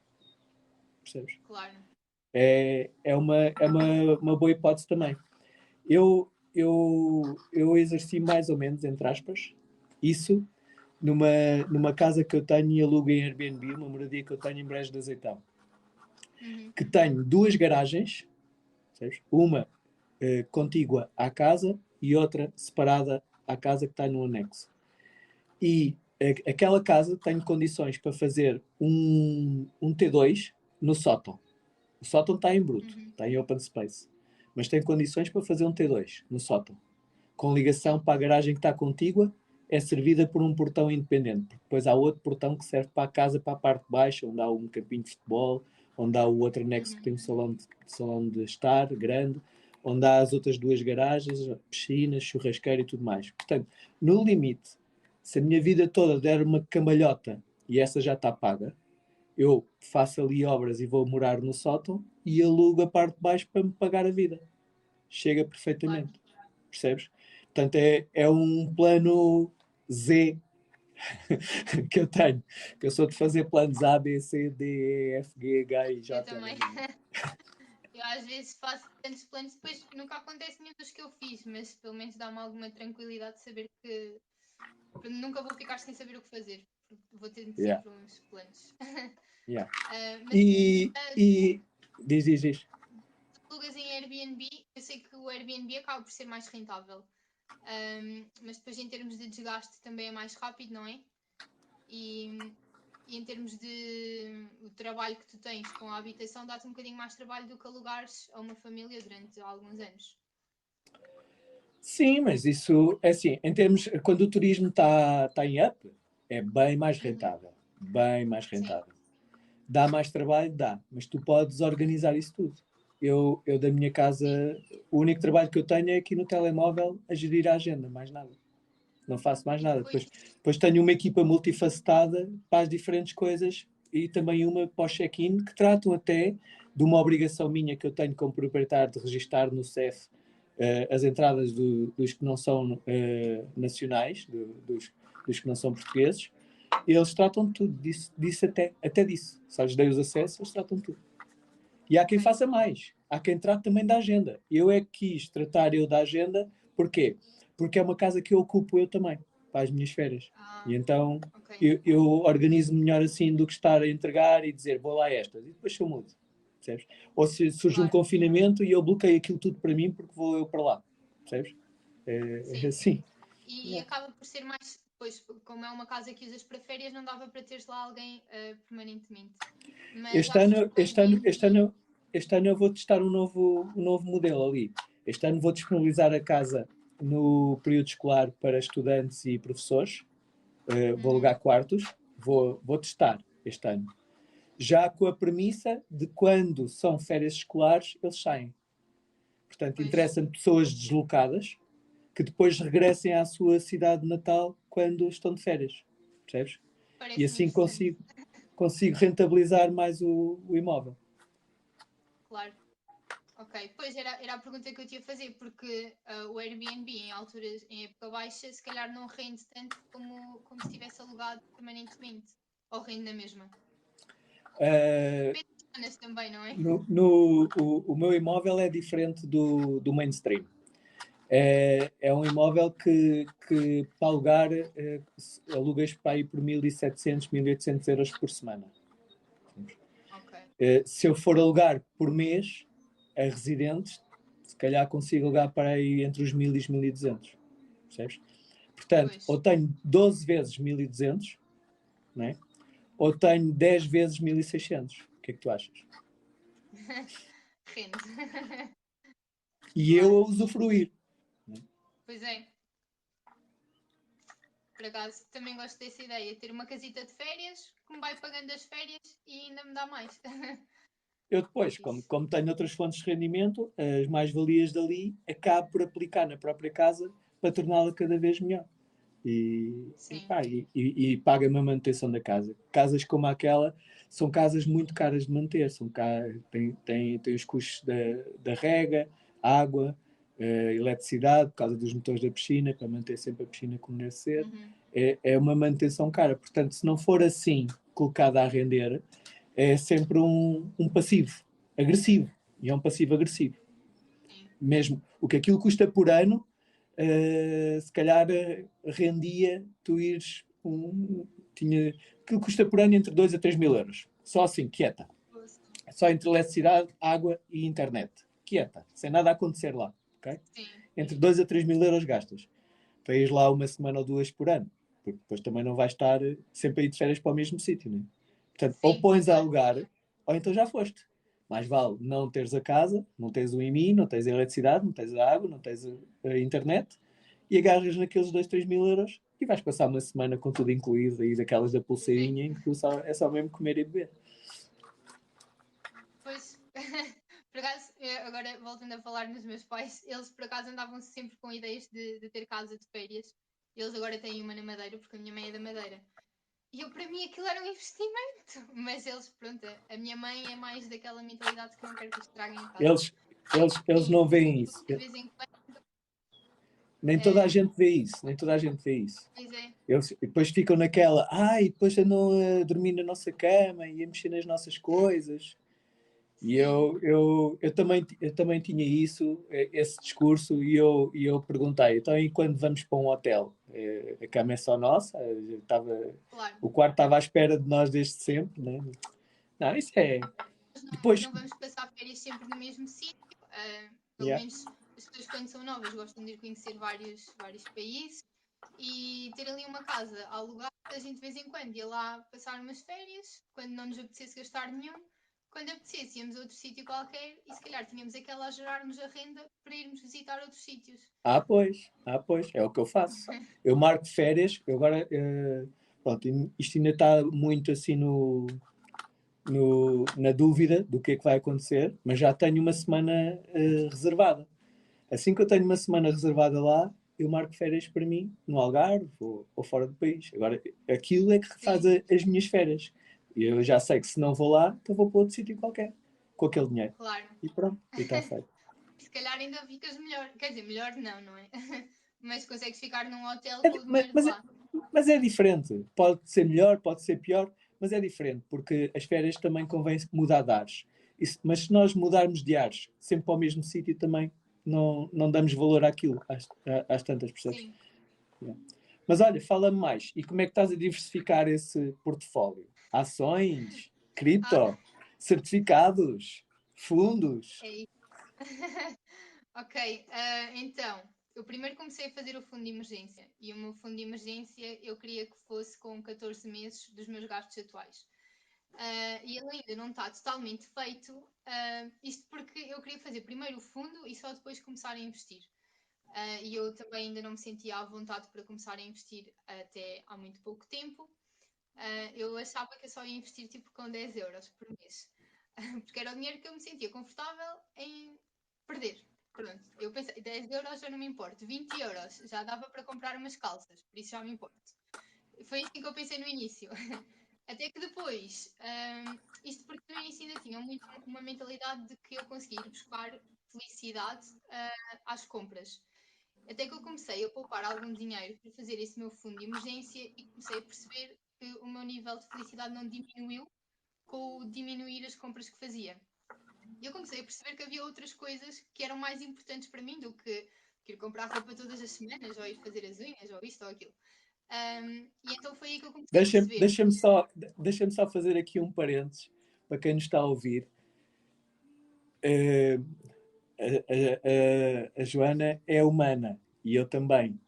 percebes? claro. É uma boa hipótese também. Eu exerci mais ou menos, entre aspas, isso numa casa que eu tenho e alugo em Airbnb, uma moradia que eu tenho em Brejo de Azeitão, Uhum. que tenho duas garagens, percebes? Uma contígua à casa e outra separada à casa que está no anexo. E aquela casa tem condições para fazer um T2 no sótão. O sótão está em bruto, Uhum. está em open space. Mas tem condições para fazer um T2 no sótão. Com ligação Sim. para a garagem que está contígua, é servida por um portão independente. Depois há outro portão que serve para a casa, para a parte de baixo, onde há um campinho de futebol, onde há o outro anexo que Uhum. tem um salão de estar grande, onde há as outras duas garagens, piscinas, churrasqueira e tudo mais. Portanto, no limite, se a minha vida toda der uma cambalhota e essa já está paga, eu faço ali obras e vou morar no sótão e alugo a parte de baixo para me pagar a vida. Chega Claro. perfeitamente. Percebes? Portanto, é um plano Z que eu tenho. Que eu sou de fazer planos A, B, C, D, E, F, G, H I, Eu J. também. Eu às vezes faço tantos planos, depois nunca acontece nenhum dos que eu fiz, mas pelo menos dá-me alguma tranquilidade de saber que nunca vou ficar sem saber o que fazer, porque vou tendo Yeah, sempre uns planos. yeah. Mas E, e diz. alugas em Airbnb, eu sei que o Airbnb acaba por ser mais rentável. Mas depois em termos de desgaste também é mais rápido, não é? E, e em termos de o trabalho que tu tens com a habitação, dá-te um bocadinho mais trabalho do que alugares a uma família durante alguns anos. Sim, mas isso é assim, em termos, quando o turismo está em up, é bem mais Uhum. rentável. Bem mais Sim, rentável. Dá mais trabalho? Dá, mas tu podes organizar isso tudo. Eu da minha casa, sim, o único trabalho que eu tenho é aqui no telemóvel a gerir a agenda, mais nada. Não faço mais nada. pois, Depois tenho uma equipa multifacetada para as diferentes coisas e também uma para o check-in que tratam até de uma obrigação minha que eu tenho como proprietário de registar no CEF as entradas dos que não são nacionais, dos que não são portugueses. Eles tratam de tudo, disso até disso. Se lhes dei os acessos, eles tratam de tudo. E há quem ok. faça mais. Há quem trate também da agenda. Eu é que quis tratar eu da agenda. Porquê? Porque é uma casa que eu ocupo eu também, para as minhas férias. E Ah, então ok. eu organizo melhor assim do que estar a entregar e dizer vou lá estas. E depois eu mudo. Percebes? Ou se surge um Claro, confinamento e eu bloqueio aquilo tudo para mim porque vou eu para lá. Percebes? É sim. assim. E acaba por ser mais, pois, como é uma casa que usas para férias, não dava para teres lá alguém permanentemente. Mas Este acho ano, que o este ano, este Airbnb. ano, este ano eu vou testar um novo modelo ali. Este ano vou disponibilizar a casa no período escolar para estudantes e professores. Vou Uhum, alugar quartos. Vou testar este ano. Já com a premissa de quando são férias escolares, eles saem. Portanto, pois, interessa-me pessoas deslocadas que depois regressem à sua cidade natal quando estão de férias. Percebes? E parece-me assim interessante, consigo rentabilizar mais o imóvel. claro. Ok, pois era a pergunta que eu tinha a fazer, porque o Airbnb em alturas, em época baixa, se calhar não rende tanto como se tivesse alugado permanentemente. Ou rende na mesma. Uh, Depende das zonas também, não é? o meu imóvel é diferente do mainstream. É um imóvel que para alugar, alugas para aí por 1.700, 1.800 euros por semana. Ok. Se eu for alugar por mês a residentes, se calhar consigo alugar para aí entre os 1000 e os 1200, percebes? Portanto, Pois. ou tenho 12 vezes 1200, não é? Ou tenho 10 vezes 1600. O que é que tu achas? Rende. E eu Claro. a usufruir. Pois é. Por acaso, também gosto dessa ideia. Ter uma casita de férias que me vai pagando as férias e ainda me dá mais. Eu depois, Isso. como tenho outras fontes de rendimento, as mais-valias dali, acabo por aplicar na própria casa para torná-la cada vez melhor. Sim. E paga-me a manutenção da casa. Casas como aquela são casas muito caras de manter. Tem os custos da rega, água, eletricidade, por causa dos motores da piscina, para manter sempre a piscina como deve ser. Uhum. É uma manutenção cara. Portanto, se não for assim colocada a render, é sempre um passivo agressivo. E é um passivo agressivo. Sim. Mesmo o que aquilo custa por ano, se calhar rendia tu ires aquilo custa por ano entre 2 a 3 mil euros. Só assim, quieta. Só entre eletricidade, água e internet. Quieta, sem nada a acontecer lá. Okay? Sim. Entre 2 a 3 mil euros gastas. Para ir lá uma semana ou duas por ano. Porque depois também não vais estar sempre a ir de férias para o mesmo sítio. Né? Portanto, ou Sim, pões a claro. alugar, ou então já foste. Mais vale não teres a casa, não tens o IMI, não tens a eletricidade, não tens a água, não tens a internet, e agarras naqueles 2, 3 mil euros e vais passar uma semana com tudo incluído, aí daquelas da Sim. pulseirinha, em que é só mesmo comer e beber. Pois, por acaso, agora voltando a falar nos meus pais, eles por acaso andavam sempre com ideias de ter casa de férias. Eles agora têm uma na Madeira, porque a minha mãe é da Madeira. E eu, para mim, aquilo era um investimento. Mas eles, pronto, a minha mãe é mais daquela mentalidade que não quer que estraguem em casa. Eles não veem isso. De vez em quando, Nem toda a eh, gente vê isso. Nem toda a gente vê isso. pois é, Eles depois ficam naquela, e depois andam a dormir na nossa cama e a mexer nas nossas coisas. E sim, eu também tinha isso, esse discurso, e eu perguntei, então e quando vamos para um hotel? A cama é só nossa? claro. O quarto estava à espera de nós desde sempre, né? Não, isso é. Nós Depois, não vamos passar férias sempre no mesmo sítio. Pelo yeah. menos as pessoas, quando são novas, gostam de ir conhecer vários países e ter ali uma casa alugada. A gente de vez em quando ia lá passar umas férias, quando não nos apetecesse gastar nenhum. Quando apetecesse, íamos a outro sítio qualquer e se calhar tínhamos aquela a gerar-nos a renda para irmos visitar outros sítios. Pois, é o que eu faço. Eu marco férias, eu agora, pronto, isto ainda está muito assim na dúvida do que é que vai acontecer, mas já tenho uma semana reservada. Assim que eu tenho uma semana reservada lá, eu marco férias para mim, no Algarve ou fora do país. Agora, aquilo é que faz Sim, as minhas férias. Eu já sei que se não vou lá, então vou para outro sítio qualquer, com aquele dinheiro. claro. E pronto, e está feito. Se calhar ainda ficas melhor. Quer dizer, melhor não é? Mas consegues ficar num hotel É com di- o mas, dinheiro de mas lá. mas é diferente. Pode ser melhor, pode ser pior, mas é diferente, porque as férias também convém mudar de ares. Mas se nós mudarmos de ares sempre para o mesmo sítio, também não damos valor àquilo, às tantas, percebes? Sim. Yeah. Mas olha, fala-me mais. E como é que estás a diversificar esse portfólio? Ações, Ah, cripto, certificados, fundos? é isso. Ok, então, eu primeiro comecei a fazer o fundo de emergência e o meu fundo de emergência eu queria que fosse com 14 meses dos meus gastos atuais. E ele ainda não está totalmente feito, isto porque eu queria fazer primeiro o fundo e só depois começar a investir. E eu também ainda não me sentia à vontade para começar a investir até há muito pouco tempo. Eu achava que eu só ia investir tipo com 10 euros por mês, porque era o dinheiro que eu me sentia confortável em perder. Pronto, eu pensei, 10 euros já não me importo, 20 euros já dava para comprar umas calças, por isso já me importo. Foi assim que eu pensei no início. Até que depois, isto porque no início ainda tinha muito uma mentalidade de que eu conseguia ir buscar felicidade às compras. Até que eu comecei a poupar algum dinheiro para fazer esse meu fundo de emergência e comecei a perceber que o meu nível de felicidade não diminuiu com o diminuir as compras que fazia. E eu comecei a perceber que havia outras coisas que eram mais importantes para mim do que ir comprar roupa todas as semanas, ou ir fazer as unhas, ou isto ou aquilo. E então foi aí que eu comecei a Deixa-me perceber. deixa só, deixa só fazer aqui um parênteses para quem nos está a ouvir. a Joana é humana e eu também.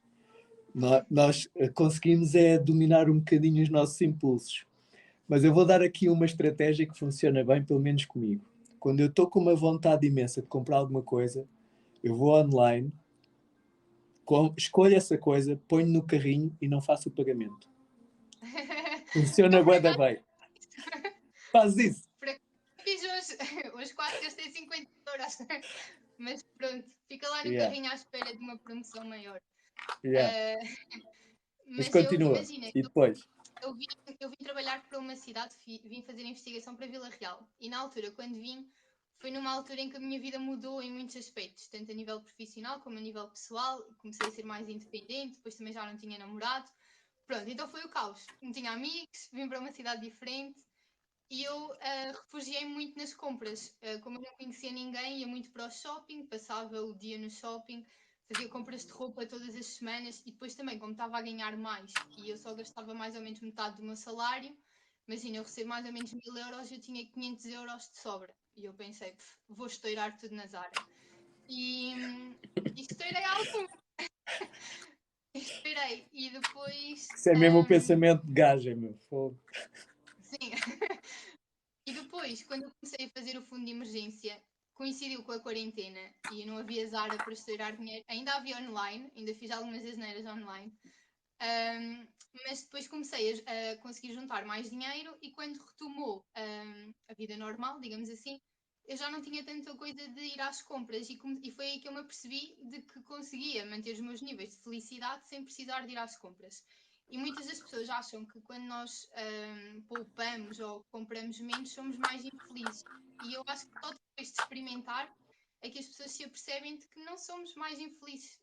Nós conseguimos dominar um bocadinho os nossos impulsos. Mas eu vou dar aqui uma estratégia que funciona bem, pelo menos comigo. Quando eu estou com uma vontade imensa de comprar alguma coisa, eu vou online, escolho essa coisa, ponho no carrinho e não faço o pagamento. Funciona Então, por bué da acaso, bem. Faz isso. fiz hoje quase gastei 50 euros. Mas pronto, fica lá no Yeah, carrinho à espera de uma promoção maior. yeah. Uh, Mas mas eu, continua. imagina, E depois? eu vim trabalhar para uma cidade, vim fazer investigação para Vila Real. E na altura, quando vim, foi numa altura em que a minha vida mudou em muitos aspectos, tanto a nível profissional como a nível pessoal. Comecei a ser mais independente, depois também já não tinha namorado. Pronto, então foi o caos. Não tinha amigos, vim para uma cidade diferente e eu refugiei-me muito nas compras. Como eu não conhecia ninguém, ia muito para o shopping, passava o dia no shopping, fazia compras de roupa todas as semanas e depois também, como estava a ganhar mais e eu só gastava mais ou menos metade do meu salário, imagina, eu recebo mais ou menos 1000 euros e eu tinha 500 euros de sobra. E eu pensei, vou estourar tudo na Zara. E estourei algum. Estourei. E depois. Isso é mesmo o pensamento de gaja, meu. Fogo. Sim. E depois, quando eu comecei a fazer o fundo de emergência, coincidiu com a quarentena e não havia Zara para estourar dinheiro. Ainda havia online, ainda fiz algumas asneiras online. Mas depois comecei a conseguir juntar mais dinheiro e quando retomou a vida normal, digamos assim, eu já não tinha tanta coisa de ir às compras e foi aí que eu me apercebi de que conseguia manter os meus níveis de felicidade sem precisar de ir às compras. E muitas das pessoas acham que quando nós poupamos ou compramos menos somos mais infelizes. E eu acho que só depois de experimentar é que as pessoas se apercebem de que não somos mais infelizes.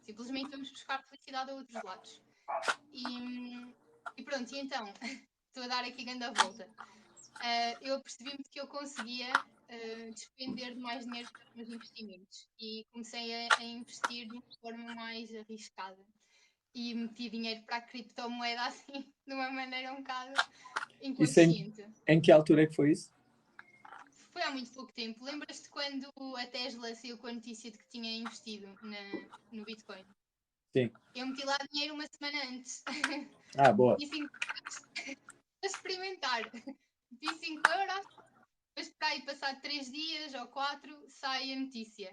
Simplesmente vamos buscar felicidade a outros lados. E pronto, e então, estou a dar aqui grande a volta. Eu apercebi-me que eu conseguia despender de mais dinheiro para os meus investimentos e comecei a investir de uma forma mais arriscada. E meti dinheiro para a criptomoeda assim, de uma maneira um bocado Isso inconsciente. em que altura é que foi isso? Foi há muito pouco tempo. Lembras-te quando a Tesla saiu com a notícia de que tinha investido no Bitcoin? Sim. Eu meti lá dinheiro uma semana antes. Ah, boa. E 5 a experimentar. Meti 5 euros, depois para aí passar 3 dias ou 4 sai a notícia.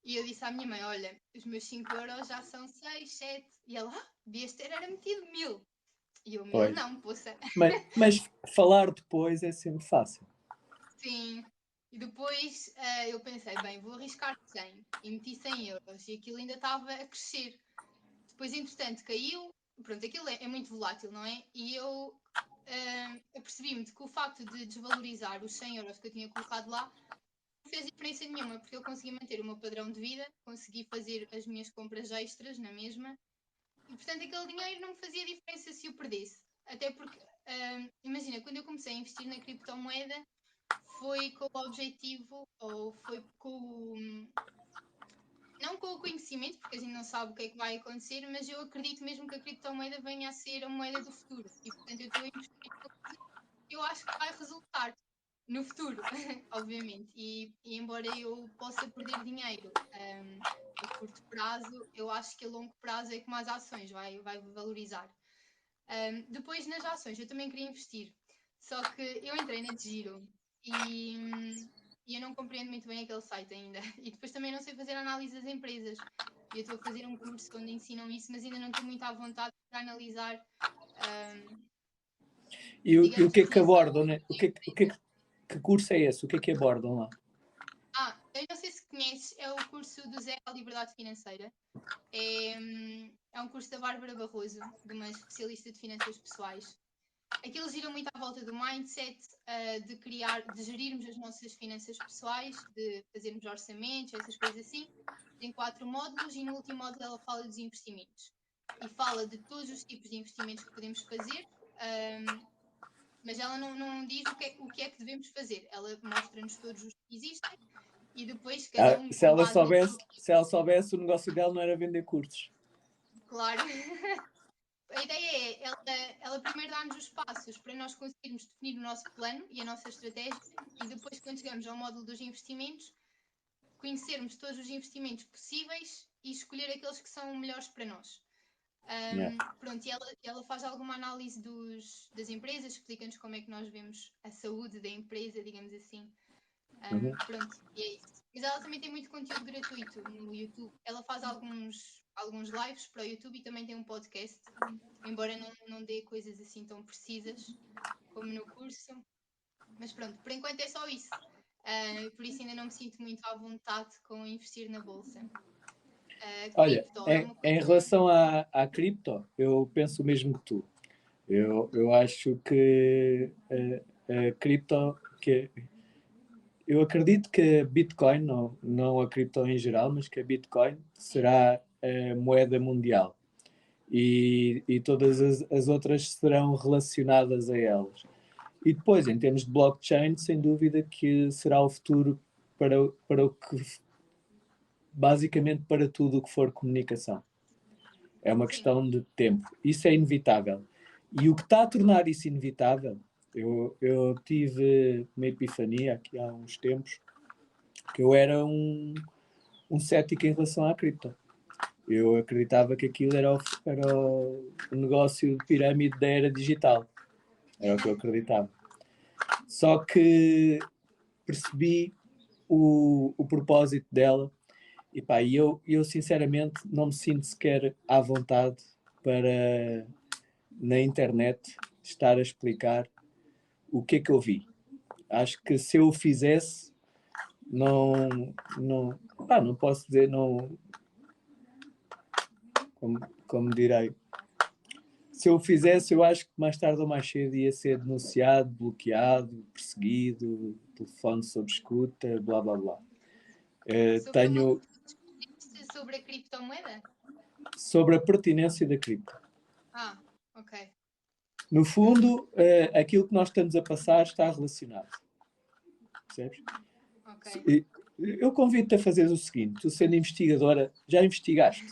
E eu disse à minha mãe: olha, os meus 5 euros já são 6, 7. E ela, devias ter era metido 1000. E eu, 1000 Pois. não, poça. Mas falar depois é sempre fácil. Sim. E depois eu pensei, bem, vou arriscar 100. E meti 100 euros. E aquilo ainda estava a crescer. Depois, entretanto, caiu. Pronto, aquilo é muito volátil, não é? E eu apercebi-me de que o facto de desvalorizar os 100 euros que eu tinha colocado lá não fez diferença nenhuma, porque eu consegui manter o meu padrão de vida, consegui fazer as minhas compras extras na mesma, e portanto aquele dinheiro não me fazia diferença se o perdesse. Até porque, imagina, quando eu comecei a investir na criptomoeda, foi com o objetivo, ou foi com não com o conhecimento, porque a gente não sabe o que é que vai acontecer, mas eu acredito mesmo que a criptomoeda venha a ser a moeda do futuro. E portanto eu estou a investir numa coisa que eu acho que vai resultar no futuro, obviamente. E embora eu possa perder dinheiro a curto prazo, eu acho que a longo prazo é como as ações, vai valorizar. Depois nas ações eu também queria investir, só que eu entrei na Giro e eu não compreendo muito bem aquele site ainda. E depois também não sei fazer análise das empresas. E eu estou a fazer um curso onde ensinam isso, mas ainda não estou muito à vontade para analisar, E o digamos, que a é que reação abordam, né? Que curso é esse? O que é que abordam lá? Eu não sei se conheces, é o curso do Zé à Liberdade Financeira. É um curso da Bárbara Barroso, de uma especialista de finanças pessoais. Aquilo gira muito à volta do mindset, de gerirmos as nossas finanças pessoais, de fazermos orçamentos, essas coisas assim. Tem 4 módulos e no último módulo ela fala dos investimentos. E fala de todos os tipos de investimentos que podemos fazer, mas ela não diz o que é que devemos fazer. Ela mostra-nos todos os que existem e depois cada um com base naquilo. Se ela soubesse, o negócio dela não era vender cursos. Claro. A ideia é, ela primeiro dá-nos os passos para nós conseguirmos definir o nosso plano e a nossa estratégia e depois quando chegamos ao módulo dos investimentos, conhecermos todos os investimentos possíveis e escolher aqueles que são melhores para nós. Pronto, e ela faz alguma análise das empresas, explica-nos como é que nós vemos a saúde da empresa, digamos assim. Pronto, e é isso. Mas ela também tem muito conteúdo gratuito no YouTube. Ela faz alguns lives para o YouTube e também tem um podcast, embora não dê coisas assim tão precisas como no curso. Mas pronto, por enquanto é só isso. Por isso ainda não me sinto muito à vontade com investir na bolsa. Olha, Cripto é uma coisa... em relação à cripto, eu penso o mesmo que tu. Eu acho que a cripto, eu acredito que a Bitcoin, não a cripto em geral, mas que a Bitcoin será a moeda mundial e todas as outras serão relacionadas a elas. E depois, em termos de blockchain, sem dúvida que será o futuro para o que, basicamente para tudo o que for comunicação. É uma questão de tempo. Isso é inevitável. E o que está a tornar isso inevitável, eu tive uma epifania aqui há uns tempos, que eu era um cético em relação à cripto. Eu acreditava que aquilo era o negócio de pirâmide da era digital. Era o que eu acreditava. Só que percebi o propósito dela e pá, eu sinceramente não me sinto sequer à vontade para na internet estar a explicar o que é que eu vi. Acho que se eu o fizesse não posso dizer não, como direi, se eu o fizesse, eu acho que mais tarde ou mais cedo ia ser denunciado, bloqueado, perseguido, telefone sob escuta, blá blá blá. Tenho sobre a criptomoeda? Sobre a pertinência da cripto. Ok. No fundo, aquilo que nós estamos a passar está relacionado. Percebes? Ok. Eu convido-te a fazer o seguinte: tu, sendo investigadora, já investigaste?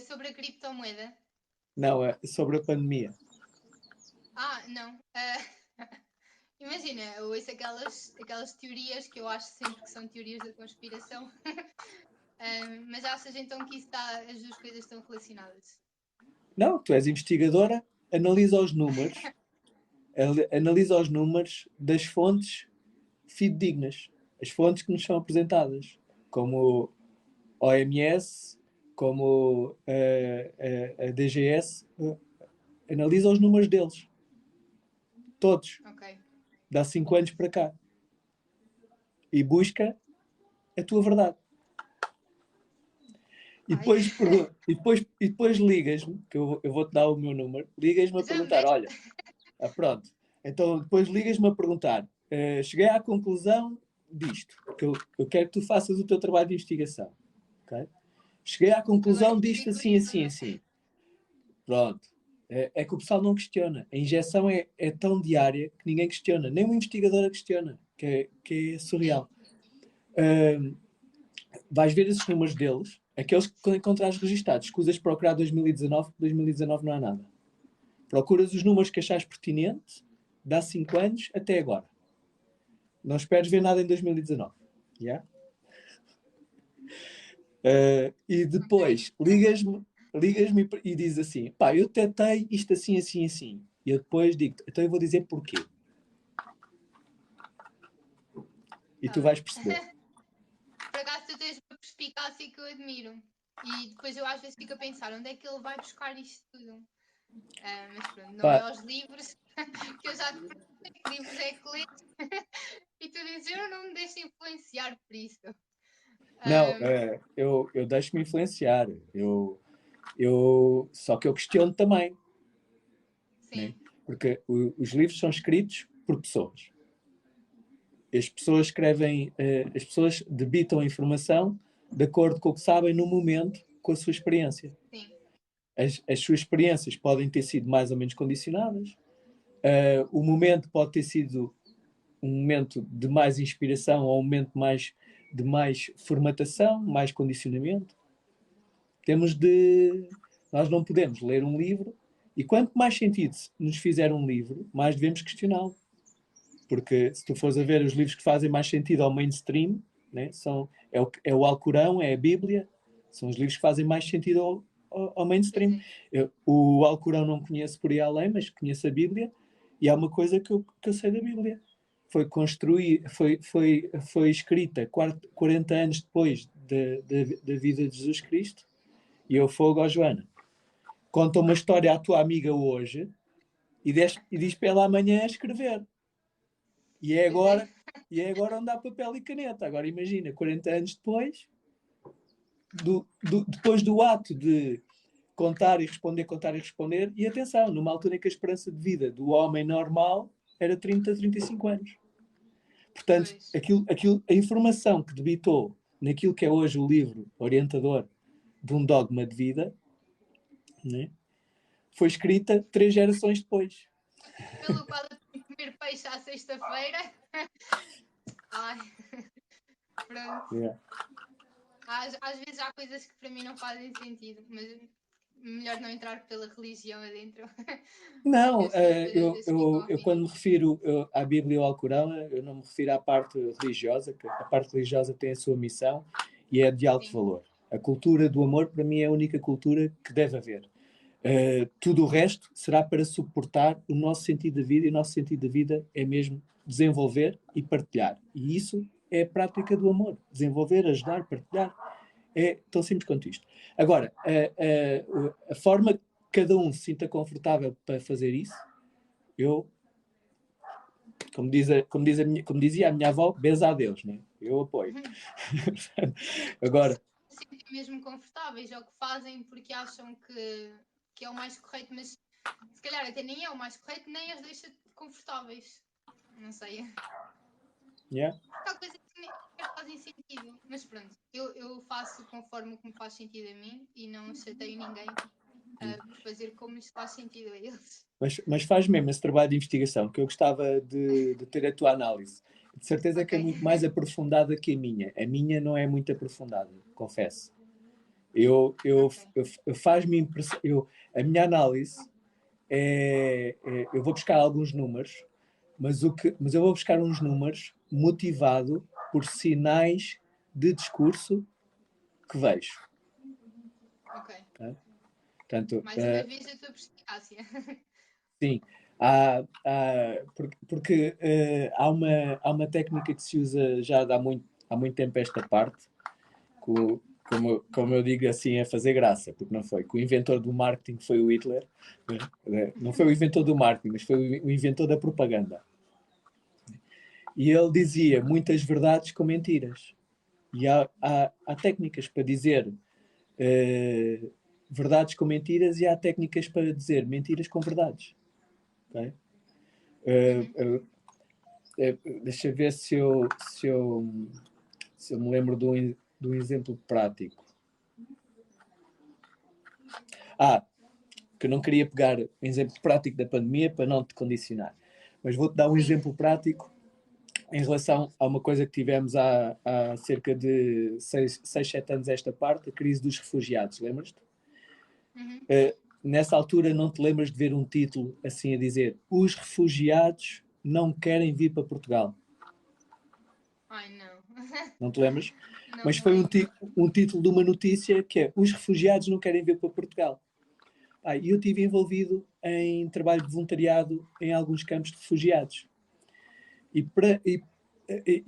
Sobre a criptomoeda? Não, sobre a pandemia. Não. Imagina, eu ouço aquelas teorias que eu acho sempre que são teorias da conspiração. Mas achas então que as duas coisas estão relacionadas? Não, tu és investigadora, analisa os números das fontes fidedignas, as fontes que nos são apresentadas, como OMS, como a DGS, analisa os números deles, todos, de há 5 anos para cá, e busca a tua verdade. E depois ligas-me, que eu vou-te dar o meu número, ligas-me a perguntar, olha, pronto, então depois ligas-me a perguntar, cheguei à conclusão disto, que eu quero que tu faças o teu trabalho de investigação, ok? Cheguei à conclusão disto assim, assim, assim. Pronto. É que o pessoal não questiona. A injeção é tão diária que ninguém questiona. Nem uma investigadora questiona, que é surreal. Vais ver esses números deles, aqueles que encontrares registados. Escusas procurar 2019, porque 2019 não há nada. Procuras os números que achares pertinente, dá 5 anos até agora. Não esperes ver nada em 2019. Yeah? E depois ligas-me e dizes assim, pá, eu tentei isto assim, assim, assim. E eu depois digo, então eu vou dizer porquê. E tu vais perceber. Por acaso tu tens uma perspicácia que eu admiro. E depois eu às vezes fico a pensar, onde é que ele vai buscar isto tudo? Mas pronto, não é aos livros, que eu já te perguntei que livros é que lês. E tu dizes, eu não me deixo influenciar por isso. Não, eu deixo-me influenciar. Só que eu questiono também. Sim. Né? Porque os livros são escritos por pessoas. As pessoas escrevem, as pessoas debitam a informação de acordo com o que sabem no momento, com a sua experiência. Sim. As suas experiências podem ter sido mais ou menos condicionadas. O momento pode ter sido um momento de mais inspiração ou um momento de mais formatação, mais condicionamento. Nós não podemos ler um livro e quanto mais sentido nos fizer um livro, mais devemos questioná-lo. Porque se tu fores a ver os livros que fazem mais sentido ao mainstream, né? É o Alcorão, é a Bíblia, são os livros que fazem mais sentido ao mainstream. O Alcorão não conheço por aí além, mas conheço a Bíblia, e há uma coisa que eu sei da Bíblia. Foi escrita 40 anos depois da vida de Jesus Cristo, e eu fogo ao Joana. Conta uma história à tua amiga hoje e diz para ela amanhã escrever. E é agora onde há papel e caneta. Agora imagina, 40 anos depois, depois do ato de contar e responder, e atenção, numa altura em que a esperança de vida do homem normal era 30 a 35 anos. Portanto, a informação que debitou naquilo que é hoje o livro orientador de um dogma de vida, né, foi escrita 3 gerações depois. Pelo qual eu tenho que comer peixe à sexta-feira. Ai, pronto. Yeah. Às vezes há coisas que para mim não fazem sentido, mas melhor não entrar pela religião adentro. Não, eu quando me refiro à Bíblia ou ao Corão, eu não me refiro à parte religiosa, que a parte religiosa tem a sua missão e é de alto valor. A cultura do amor, para mim, é a única cultura que deve haver. Tudo o resto será para suportar o nosso sentido de vida, e o nosso sentido de vida é mesmo desenvolver e partilhar. E isso é a prática do amor. Desenvolver, ajudar, partilhar. É tão simples quanto isto. Agora, a forma que cada um se sinta confortável para fazer isso, como dizia a minha avó, beza a Deus, né? Eu apoio. Agora, se sentem mesmo confortáveis ao que fazem porque acham que é o mais correto, mas se calhar até nem é o mais correto, nem as deixa confortáveis. Não sei. Yeah. Há coisas que nem fazem sentido. Mas pronto, eu faço conforme o que me faz sentido a mim e não chateio ninguém por fazer como lhes faz sentido a eles. Mas faz mesmo esse trabalho de investigação, que eu gostava de ter a tua análise. De certeza que é muito mais aprofundada que a minha. A minha não é muito aprofundada, confesso. Faz-me impressão. A minha análise eu vou buscar alguns números, mas eu vou buscar uns números motivado por sinais de discurso que vejo. Ok. Tá? Portanto, mais uma vez a tua perspicácia. Sim, porque há uma técnica que se usa já há muito tempo esta parte, como eu digo assim, é fazer graça, porque não foi. Que o inventor do marketing foi o Hitler, não foi o inventor do marketing, mas foi o inventor da propaganda. E ele dizia muitas verdades com mentiras. E há técnicas para dizer verdades com mentiras, e há técnicas para dizer mentiras com verdades. Okay? Deixa eu ver se eu me lembro de um exemplo prático. Que eu não queria pegar um exemplo prático da pandemia para não te condicionar. Mas vou-te dar um exemplo prático em relação a uma coisa que tivemos há cerca de 6, 7 anos esta parte, a crise dos refugiados. Lembras-te? Nessa altura não te lembras de ver um título assim a dizer: os refugiados não querem vir para Portugal? Ai, não. Não te lembras? Não, mas foi um título de uma notícia que é: os refugiados não querem vir para Portugal. E eu estive envolvido em trabalho de voluntariado em alguns campos de refugiados. E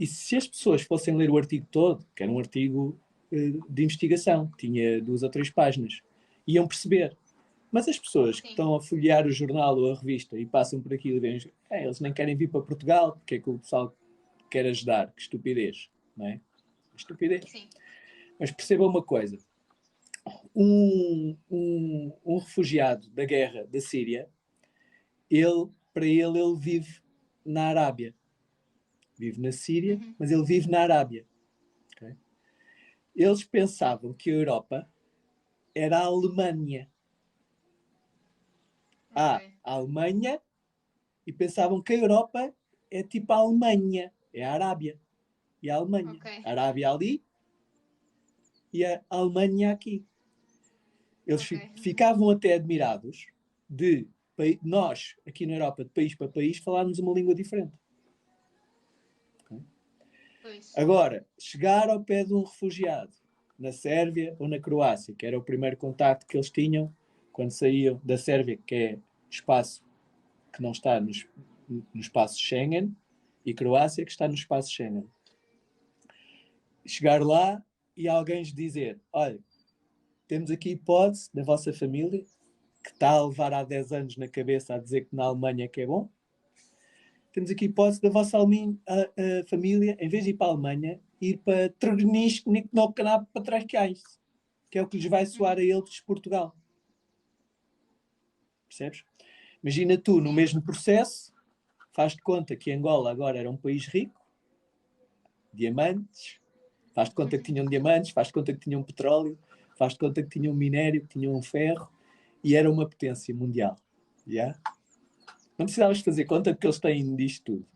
se as pessoas fossem ler o artigo todo, que era um artigo de investigação, tinha 2 ou 3 páginas, iam perceber. Mas as pessoas que estão a folhear o jornal ou a revista e passam por aquilo e veem, eles nem querem vir para Portugal, porque é que o pessoal quer ajudar? Que estupidez, não é? Estupidez. Sim. Mas perceba uma coisa. Um refugiado da guerra da Síria, para ele vive na Arábia. Vive na Síria, mas ele vive na Arábia. Okay? Eles pensavam que a Europa era a Alemanha. A Alemanha, e pensavam que a Europa é tipo a Alemanha, é a Arábia. E a Alemanha. A Arábia ali e a Alemanha aqui. Eles ficavam até admirados de nós, aqui na Europa, de país para país, falarmos uma língua diferente. Okay? Pois. Agora, chegar ao pé de um refugiado na Sérvia ou na Croácia, que era o primeiro contacto que eles tinham quando saíam da Sérvia, que é espaço que não está no espaço Schengen, e Croácia, que está no espaço Schengen. Chegar lá e alguém lhes dizer: olha, temos aqui hipótese da vossa família, que está a levar há 10 anos na cabeça a dizer que na Alemanha que é bom. Temos aqui hipótese da vossa família, em vez de ir para a Alemanha, ir para Trognisk, no canal para trás que é o que lhes vai soar a eles de Portugal. Percebes? Imagina tu, no mesmo processo, faz de conta que Angola agora era um país rico, diamantes, faz de conta que tinham diamantes, faz de conta que tinham petróleo, faz de conta que tinham minério, que tinham ferro, e era uma potência mundial. Yeah? Não precisavas fazer conta porque eles têm disto tudo.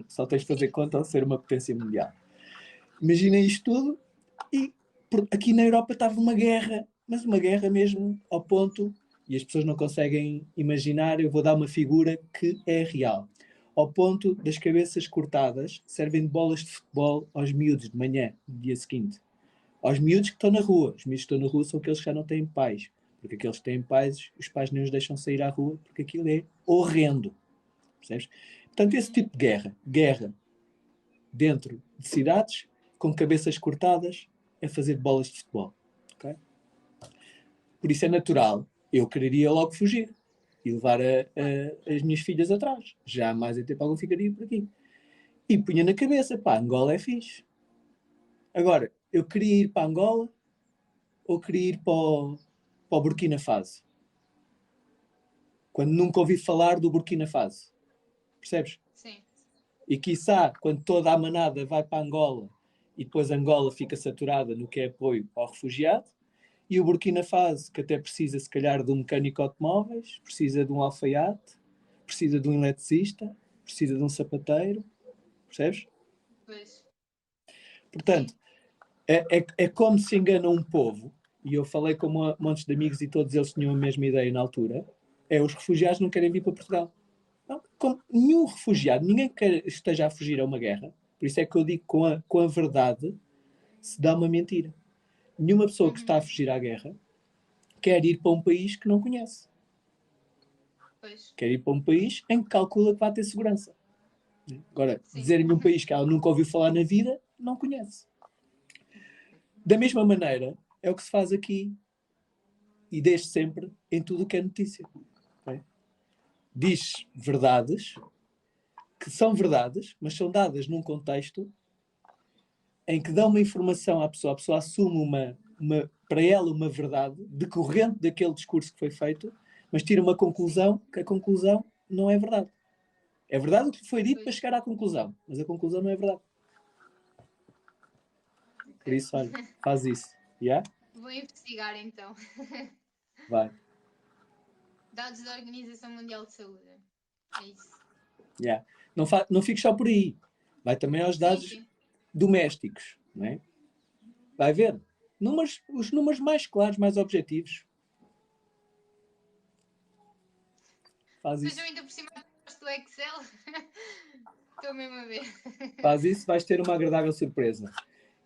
Só tens de fazer conta de ser uma potência mundial. Imagina isto tudo e aqui na Europa estava uma guerra, mas uma guerra mesmo ao ponto, e as pessoas não conseguem imaginar, eu vou dar uma figura que é real. Ao ponto das cabeças cortadas servem de bolas de futebol aos miúdos de manhã, no dia seguinte. Aos miúdos que estão na rua. Os miúdos que estão na rua são aqueles que já não têm pais. Porque aqueles que têm pais, os pais nem os deixam sair à rua, porque aquilo é horrendo. Percebes? Portanto, esse tipo de guerra dentro de cidades, com cabeças cortadas, é fazer bolas de futebol. Okay? Por isso é natural. Eu quereria logo fugir e levar as minhas filhas atrás. Jamais em tempo algum ficaria por aqui. E punha na cabeça, pá, Angola é fixe. Agora, eu queria ir para Angola ou queria ir para o Burkina Faso? Quando nunca ouvi falar do Burkina Faso. Percebes? Sim. E quiçá, quando toda a manada vai para Angola e depois Angola fica saturada no que é apoio ao refugiado, e o Burkina Faso, que até precisa, se calhar, de um mecânico de automóveis, precisa de um alfaiate, precisa de um eletricista, precisa de um sapateiro, percebes? Pois. Portanto, é como se engana um povo, e eu falei com montes de amigos e todos eles tinham a mesma ideia na altura, os refugiados não querem vir para Portugal. Não, como nenhum refugiado, ninguém esteja a fugir a uma guerra, por isso é que eu digo que com a verdade se dá uma mentira. Nenhuma pessoa que está a fugir à guerra quer ir para um país que não conhece. Pois. Quer ir para um país em que calcula que vai ter segurança. Agora, Sim. dizer-lhe um país que ela nunca ouviu falar na vida, não conhece. Da mesma maneira, é o que se faz aqui e desde sempre em tudo o que é notícia. Okay? Diz verdades que são verdades, mas são dadas num contexto em que dão uma informação à pessoa, a pessoa assume para ela uma verdade decorrente daquele discurso que foi feito, mas tira uma conclusão que a conclusão não é verdade. É verdade o que foi dito para chegar à conclusão, mas a conclusão não é verdade. Okay. Por isso, olha, faz isso. Yeah? Vou investigar então. Vai. Dados da Organização Mundial de Saúde. É isso. Yeah. Não fiques só por aí. Vai também aos dados domésticos. Não é? Vai ver. Os números mais claros, mais objetivos. Faz Depois isso. eu ainda por cima gosto do Excel. Estou mesmo a ver. Faz isso, vais ter uma agradável surpresa.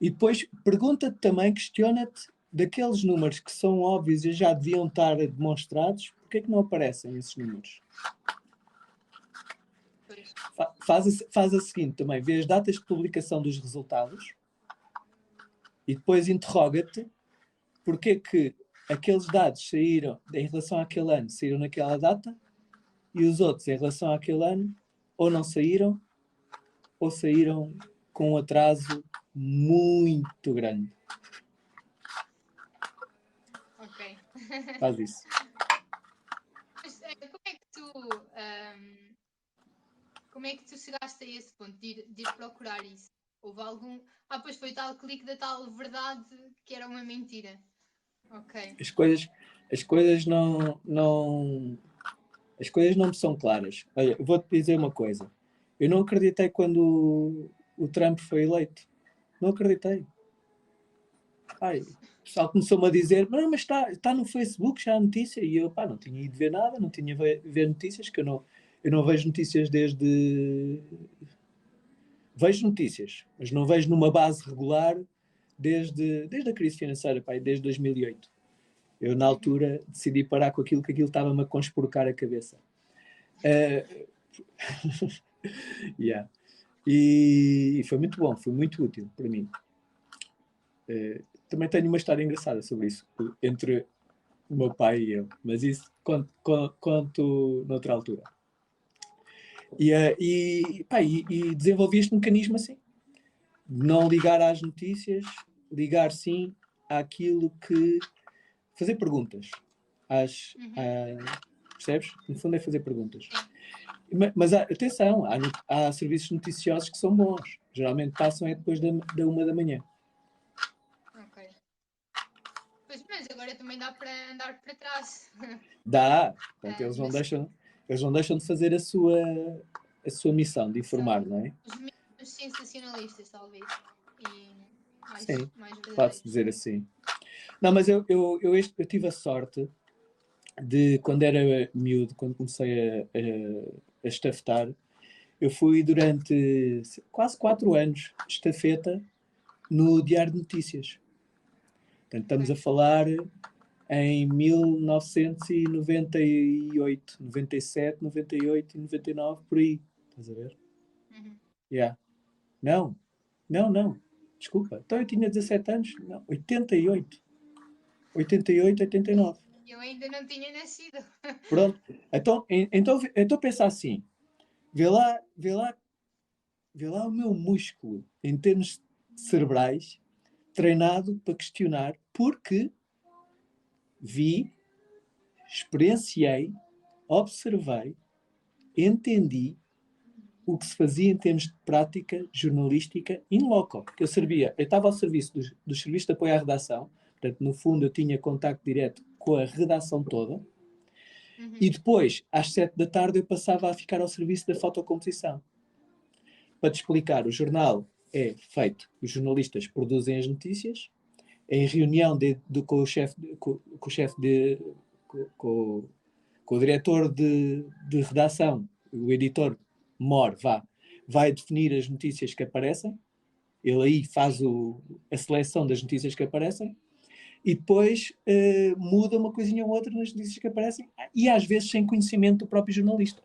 E depois pergunta-te também, questiona-te daqueles números que são óbvios e já deviam estar demonstrados, porque é que não aparecem esses números? Faz a seguinte também, vê as datas de publicação dos resultados e depois interroga-te porque é que aqueles dados saíram em relação àquele ano, saíram naquela data e os outros em relação àquele ano ou não saíram ou saíram com um atraso muito grande. Ok. Faz isso. Mas como é que tu chegaste a esse ponto de ir procurar isso? Houve algum... pois foi tal clique da tal verdade que era uma mentira. Ok. As coisas não me são claras. Olha, vou-te dizer uma coisa. Eu não acreditei quando o Trump foi eleito. Não acreditei. O pessoal começou-me a dizer, mas está no Facebook já a notícia. E eu, não tinha ido ver nada, não tinha ver notícias, que eu não vejo notícias desde vejo notícias, mas não vejo numa base regular desde a crise financeira, pá, desde 2008. Eu, na altura, decidi parar com aquilo, que aquilo estava-me a conspurcar a cabeça. Yeah. E foi muito bom, foi muito útil para mim. Também tenho uma história engraçada sobre isso, entre o meu pai e eu, mas isso conto noutra altura. E desenvolvi este mecanismo assim, de não ligar às notícias, ligar sim àquilo que... fazer perguntas. Percebes? No fundo é fazer perguntas. Mas atenção, há serviços noticiosos que são bons. Geralmente passam depois da 1 da manhã. Ok. Pois, mas agora também dá para andar para trás. Dá. Portanto, eles não deixam de fazer a sua missão de informar, não é? Os menos sensacionalistas, talvez. E mais verdadeiros. Pode-se dizer assim. Não, mas eu tive a sorte de, quando era miúdo, quando comecei a estafetar, eu fui durante quase 4 anos estafeta no Diário de Notícias. Portanto, estamos a falar em 1998, 97, 98 e 99, por aí. Estás a ver? Yeah. Não. Desculpa. Então eu tinha 17 anos? Não, 88. 88, 89. Eu ainda não tinha nascido. Pronto. Então pensa assim. Vê lá o meu músculo em termos cerebrais treinado para questionar, porque vi, experienciei, observei, entendi o que se fazia em termos de prática jornalística in loco. Eu estava ao serviço dos serviços de apoio à redação, portanto, no fundo, eu tinha contacto direto com a redação toda, e depois, às 7 da tarde, eu passava a ficar ao serviço da fotocomposição. Para te explicar, o jornal é feito, os jornalistas produzem as notícias, em reunião com o diretor de redação, o editor vai definir as notícias que aparecem, ele aí faz a seleção das notícias que aparecem, e depois muda uma coisinha ou outra nas notícias que aparecem, e às vezes sem conhecimento do próprio jornalista.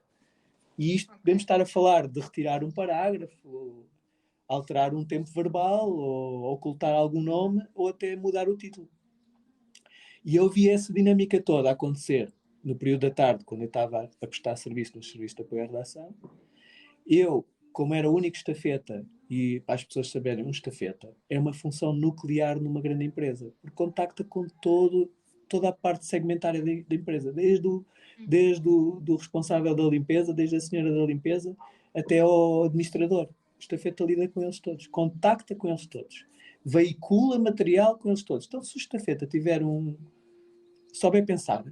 E isto podemos estar a falar de retirar um parágrafo, ou alterar um tempo verbal, ou ocultar algum nome, ou até mudar o título. E eu vi essa dinâmica toda acontecer no período da tarde, quando eu estava a prestar serviço no serviço de apoio à redação. Eu, como era o único estafeta, e para as pessoas saberem, um estafeta é uma função nuclear numa grande empresa, porque contacta com toda a parte segmentária da empresa, desde o responsável da limpeza, desde a senhora da limpeza, até ao administrador. O estafeta lida com eles todos, contacta com eles todos, veicula material com eles todos. Então, se o estafeta tiver souber pensar,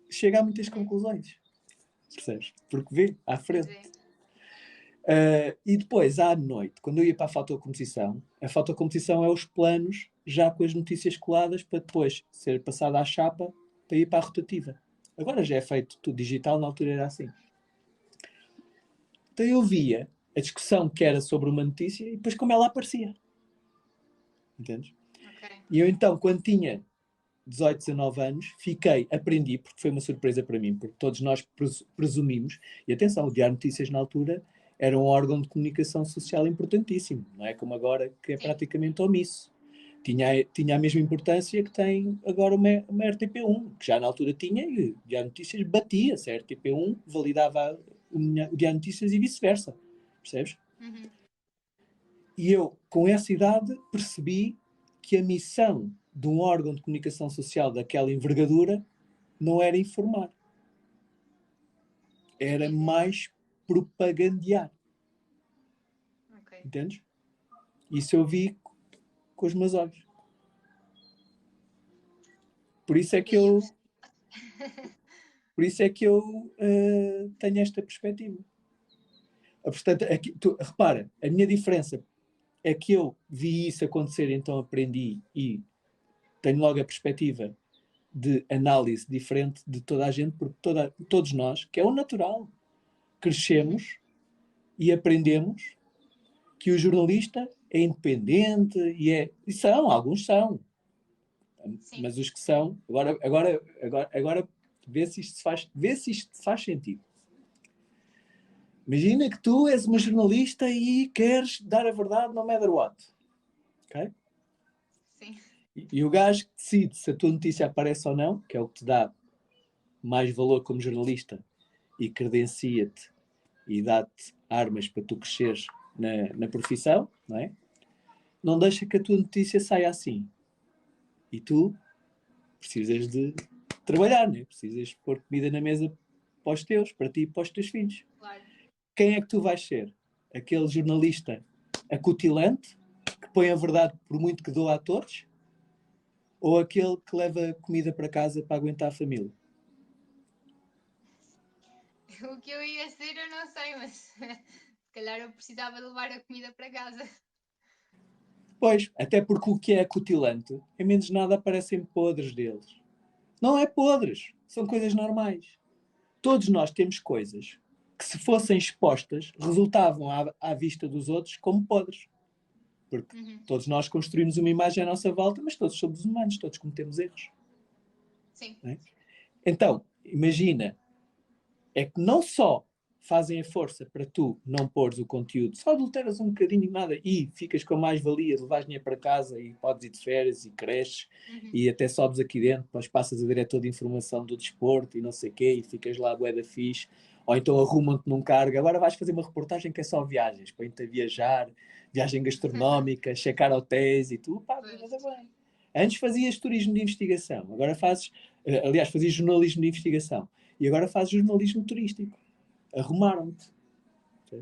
chega a muitas conclusões. Percebes? Porque vê à frente. E depois, à noite, quando eu ia para a fotocomposição é os planos já com as notícias coladas para depois ser passada à chapa para ir para a rotativa. Agora já é feito tudo digital, na altura era assim. Então eu via a discussão que era sobre uma notícia e depois como ela aparecia. Entendes? E eu então, quando tinha 18, 19 anos, aprendi, porque foi uma surpresa para mim, porque todos nós presumimos, e atenção, o Diário de Notícias na altura era um órgão de comunicação social importantíssimo, não é como agora, que é praticamente omisso. Tinha a mesma importância que tem agora uma RTP1, que já na altura tinha, e o Diário de Notícias batia-se, a RTP1 validava o Diário de Notícias e vice-versa, percebes? E eu, com essa idade, percebi que a missão de um órgão de comunicação social daquela envergadura não era informar. Era mais propagandear. Entendes? Isso eu vi com os meus olhos. Por isso é que eu tenho esta perspectiva. Portanto, repara, a minha diferença é que eu vi isso acontecer, então aprendi e tenho logo a perspectiva de análise diferente de toda a gente, porque todos nós, que é o natural, crescemos e aprendemos que o jornalista é independente e são, alguns são. Sim. Mas os que são, agora vê se isto faz sentido. Imagina que tu és uma jornalista e queres dar a verdade no matter what. Ok? Sim. E o gajo que decide se a tua notícia aparece ou não, que é o que te dá mais valor como jornalista e credencia-te e dá-te armas para tu cresceres na profissão, não é? Não deixa que a tua notícia saia assim. E tu precisas de trabalhar, né? Precisas pôr comida na mesa para os teus, para ti e para os teus filhos. Claro. Quem é que tu vais ser? Aquele jornalista acutilante que põe a verdade por muito que doa a todos? Ou aquele que leva comida para casa para aguentar a família? O que eu ia ser eu não sei, mas se calhar eu precisava de levar a comida para casa. Pois, até porque o que é acutilante, em menos nada aparecem podres deles. Não é podres, são coisas normais. Todos nós temos coisas que, se fossem expostas, resultavam à vista dos outros como podres. Porque todos nós construímos uma imagem à nossa volta, mas todos somos humanos, todos cometemos erros. Sim. Não é? Então, imagina, é que não só fazem a força para tu não pôres o conteúdo, só adulteras um bocadinho nada e ficas com a mais-valia de levar dinheiro para casa e podes ir de férias e cresces e até sobes aqui dentro, depois passas a diretor de informação do desporto e não sei o quê e ficas lá bué da fixe, ou então arrumam-te num cargo, agora vais fazer uma reportagem que é só viagens, põe-te a viajar, viagem gastronómica, checar hotéis e tu, pá, nada bem. Antes fazias turismo de investigação, agora fazes, aliás, fazias jornalismo de investigação e agora fazes jornalismo turístico. Arrumaram-te.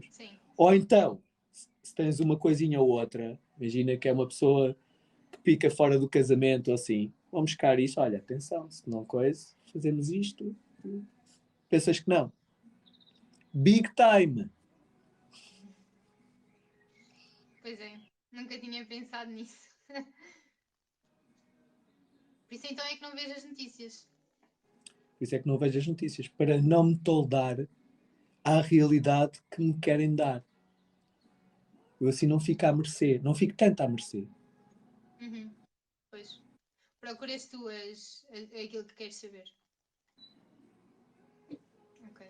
Sim. Ou então, se tens uma coisinha ou outra, imagina que é uma pessoa que pica fora do casamento ou assim, vamos buscar isso, olha, atenção, se não coisa, fazemos isto. Pensas que não? Big time. Pois é, nunca tinha pensado nisso. Por isso então é que não vejo as notícias. Por isso é que não vejo as notícias, para não me toldar à realidade que me querem dar. Eu assim não fico à mercê, não fico tanto à mercê. Pois. Procuras tu aquilo que queres saber. Ok.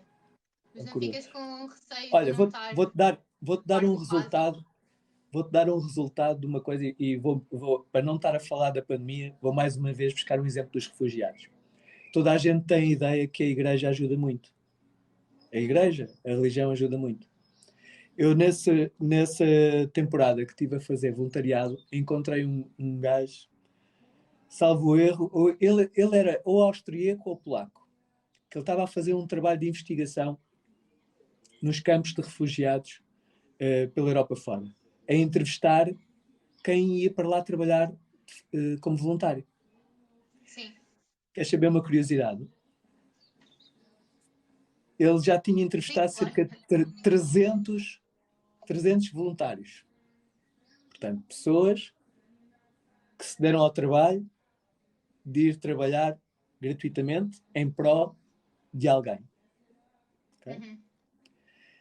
Mas não ficas com receio de Olha, não estar vou-te dar um parte do puzzle. resultado. Vou-te dar um resultado de uma coisa e para não estar a falar da pandemia, vou mais uma vez buscar um exemplo dos refugiados. Toda a gente tem a ideia que a igreja ajuda muito. A igreja, a religião ajuda muito. Eu, nessa temporada que estive a fazer voluntariado, encontrei um gajo, salvo erro, ele era ou austríaco ou polaco, que ele estava a fazer um trabalho de investigação nos campos de refugiados pela Europa fora, a entrevistar quem ia para lá trabalhar como voluntário. Sim. Queres saber uma curiosidade? Ele já tinha Sim, entrevistado claro. cerca de 300 voluntários. Portanto, pessoas que se deram ao trabalho de ir trabalhar gratuitamente em prol de alguém. Okay?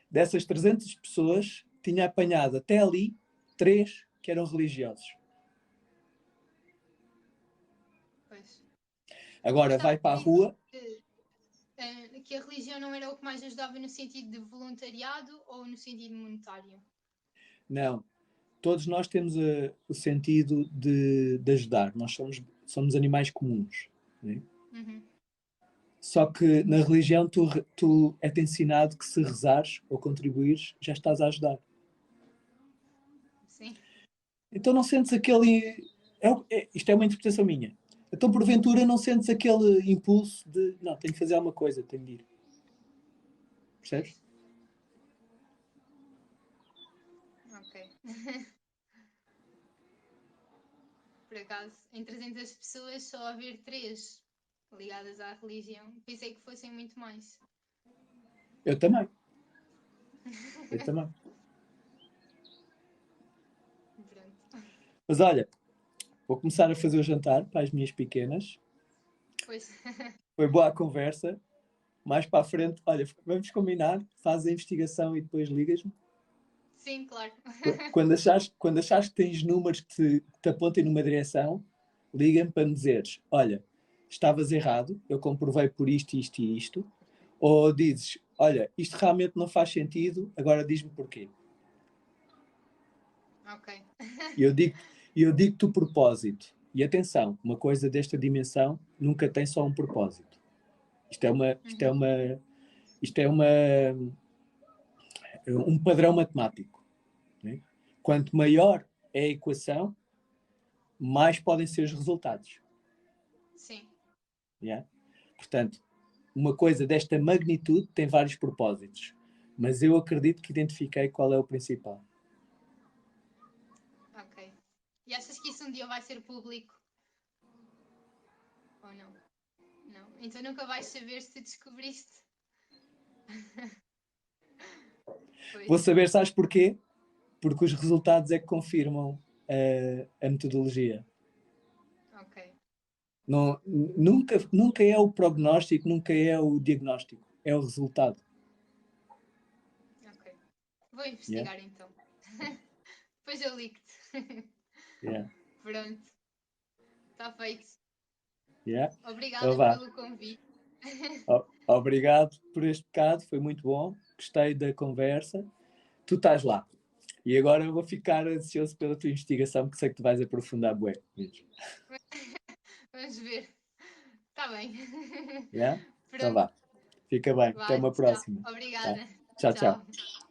Dessas 300 pessoas, tinha apanhado até ali 3 que eram religiosos. Pois. Agora vai para a rua. Que a religião não era o que mais ajudava no sentido de voluntariado ou no sentido monetário? Não. Todos nós temos o sentido de ajudar. Nós somos animais comuns. Né? Só que na religião tu é-te ensinado que se rezares ou contribuires, já estás a ajudar. Sim. Então não sentes aquele... isto é uma interpretação minha. Então porventura não sentes aquele impulso de não, tenho que fazer alguma coisa, tenho de ir. Percebes? Ok. Por acaso, em 300 pessoas só haver 3 ligadas à religião. Pensei que fossem muito mais. Eu também. Eu também. Pronto. Mas olha, vou começar a fazer o jantar para as minhas pequenas. Pois. Foi boa a conversa. Mais para a frente, olha, vamos combinar, faz a investigação e depois ligas-me. Sim, claro. Quando achares que tens números que te apontem numa direção, liga-me para me dizeres: olha, estavas errado, eu comprovei por isto, isto e isto. Ou dizes: olha, isto realmente não faz sentido, agora diz-me porquê. Ok. E eu digo-te o propósito. E atenção, uma coisa desta dimensão nunca tem só um propósito. Isto é uma, isto é Uhum. uma, isto é uma, um padrão matemático. Né? Quanto maior é a equação, mais podem ser os resultados. Sim. Yeah? Portanto, uma coisa desta magnitude tem vários propósitos. Mas eu acredito que identifiquei qual é o principal. Ok. E achas que isso um dia vai ser público? Ou não? Não. Então nunca vais saber se descobriste. Vou Pois. saber, sabes porquê? Porque os resultados é que confirmam a metodologia. Ok. Não, nunca é o prognóstico, nunca é o diagnóstico, é o resultado. Ok. Vou Yeah? investigar então. Depois eu ligo-te. Yeah. Pronto. Está feito. Yeah? Então Obrigada vá. pelo convite. Obrigado por este bocado, foi muito bom. Gostei da conversa. Tu estás lá. E agora eu vou ficar ansioso pela tua investigação, porque sei que tu vais aprofundar bué. Vamos ver. Está bem. Yeah? Então Pronto. vá. Fica bem. Até Vá, uma tchau. próxima. Tá? Obrigada. Tchau, tchau. Tchau.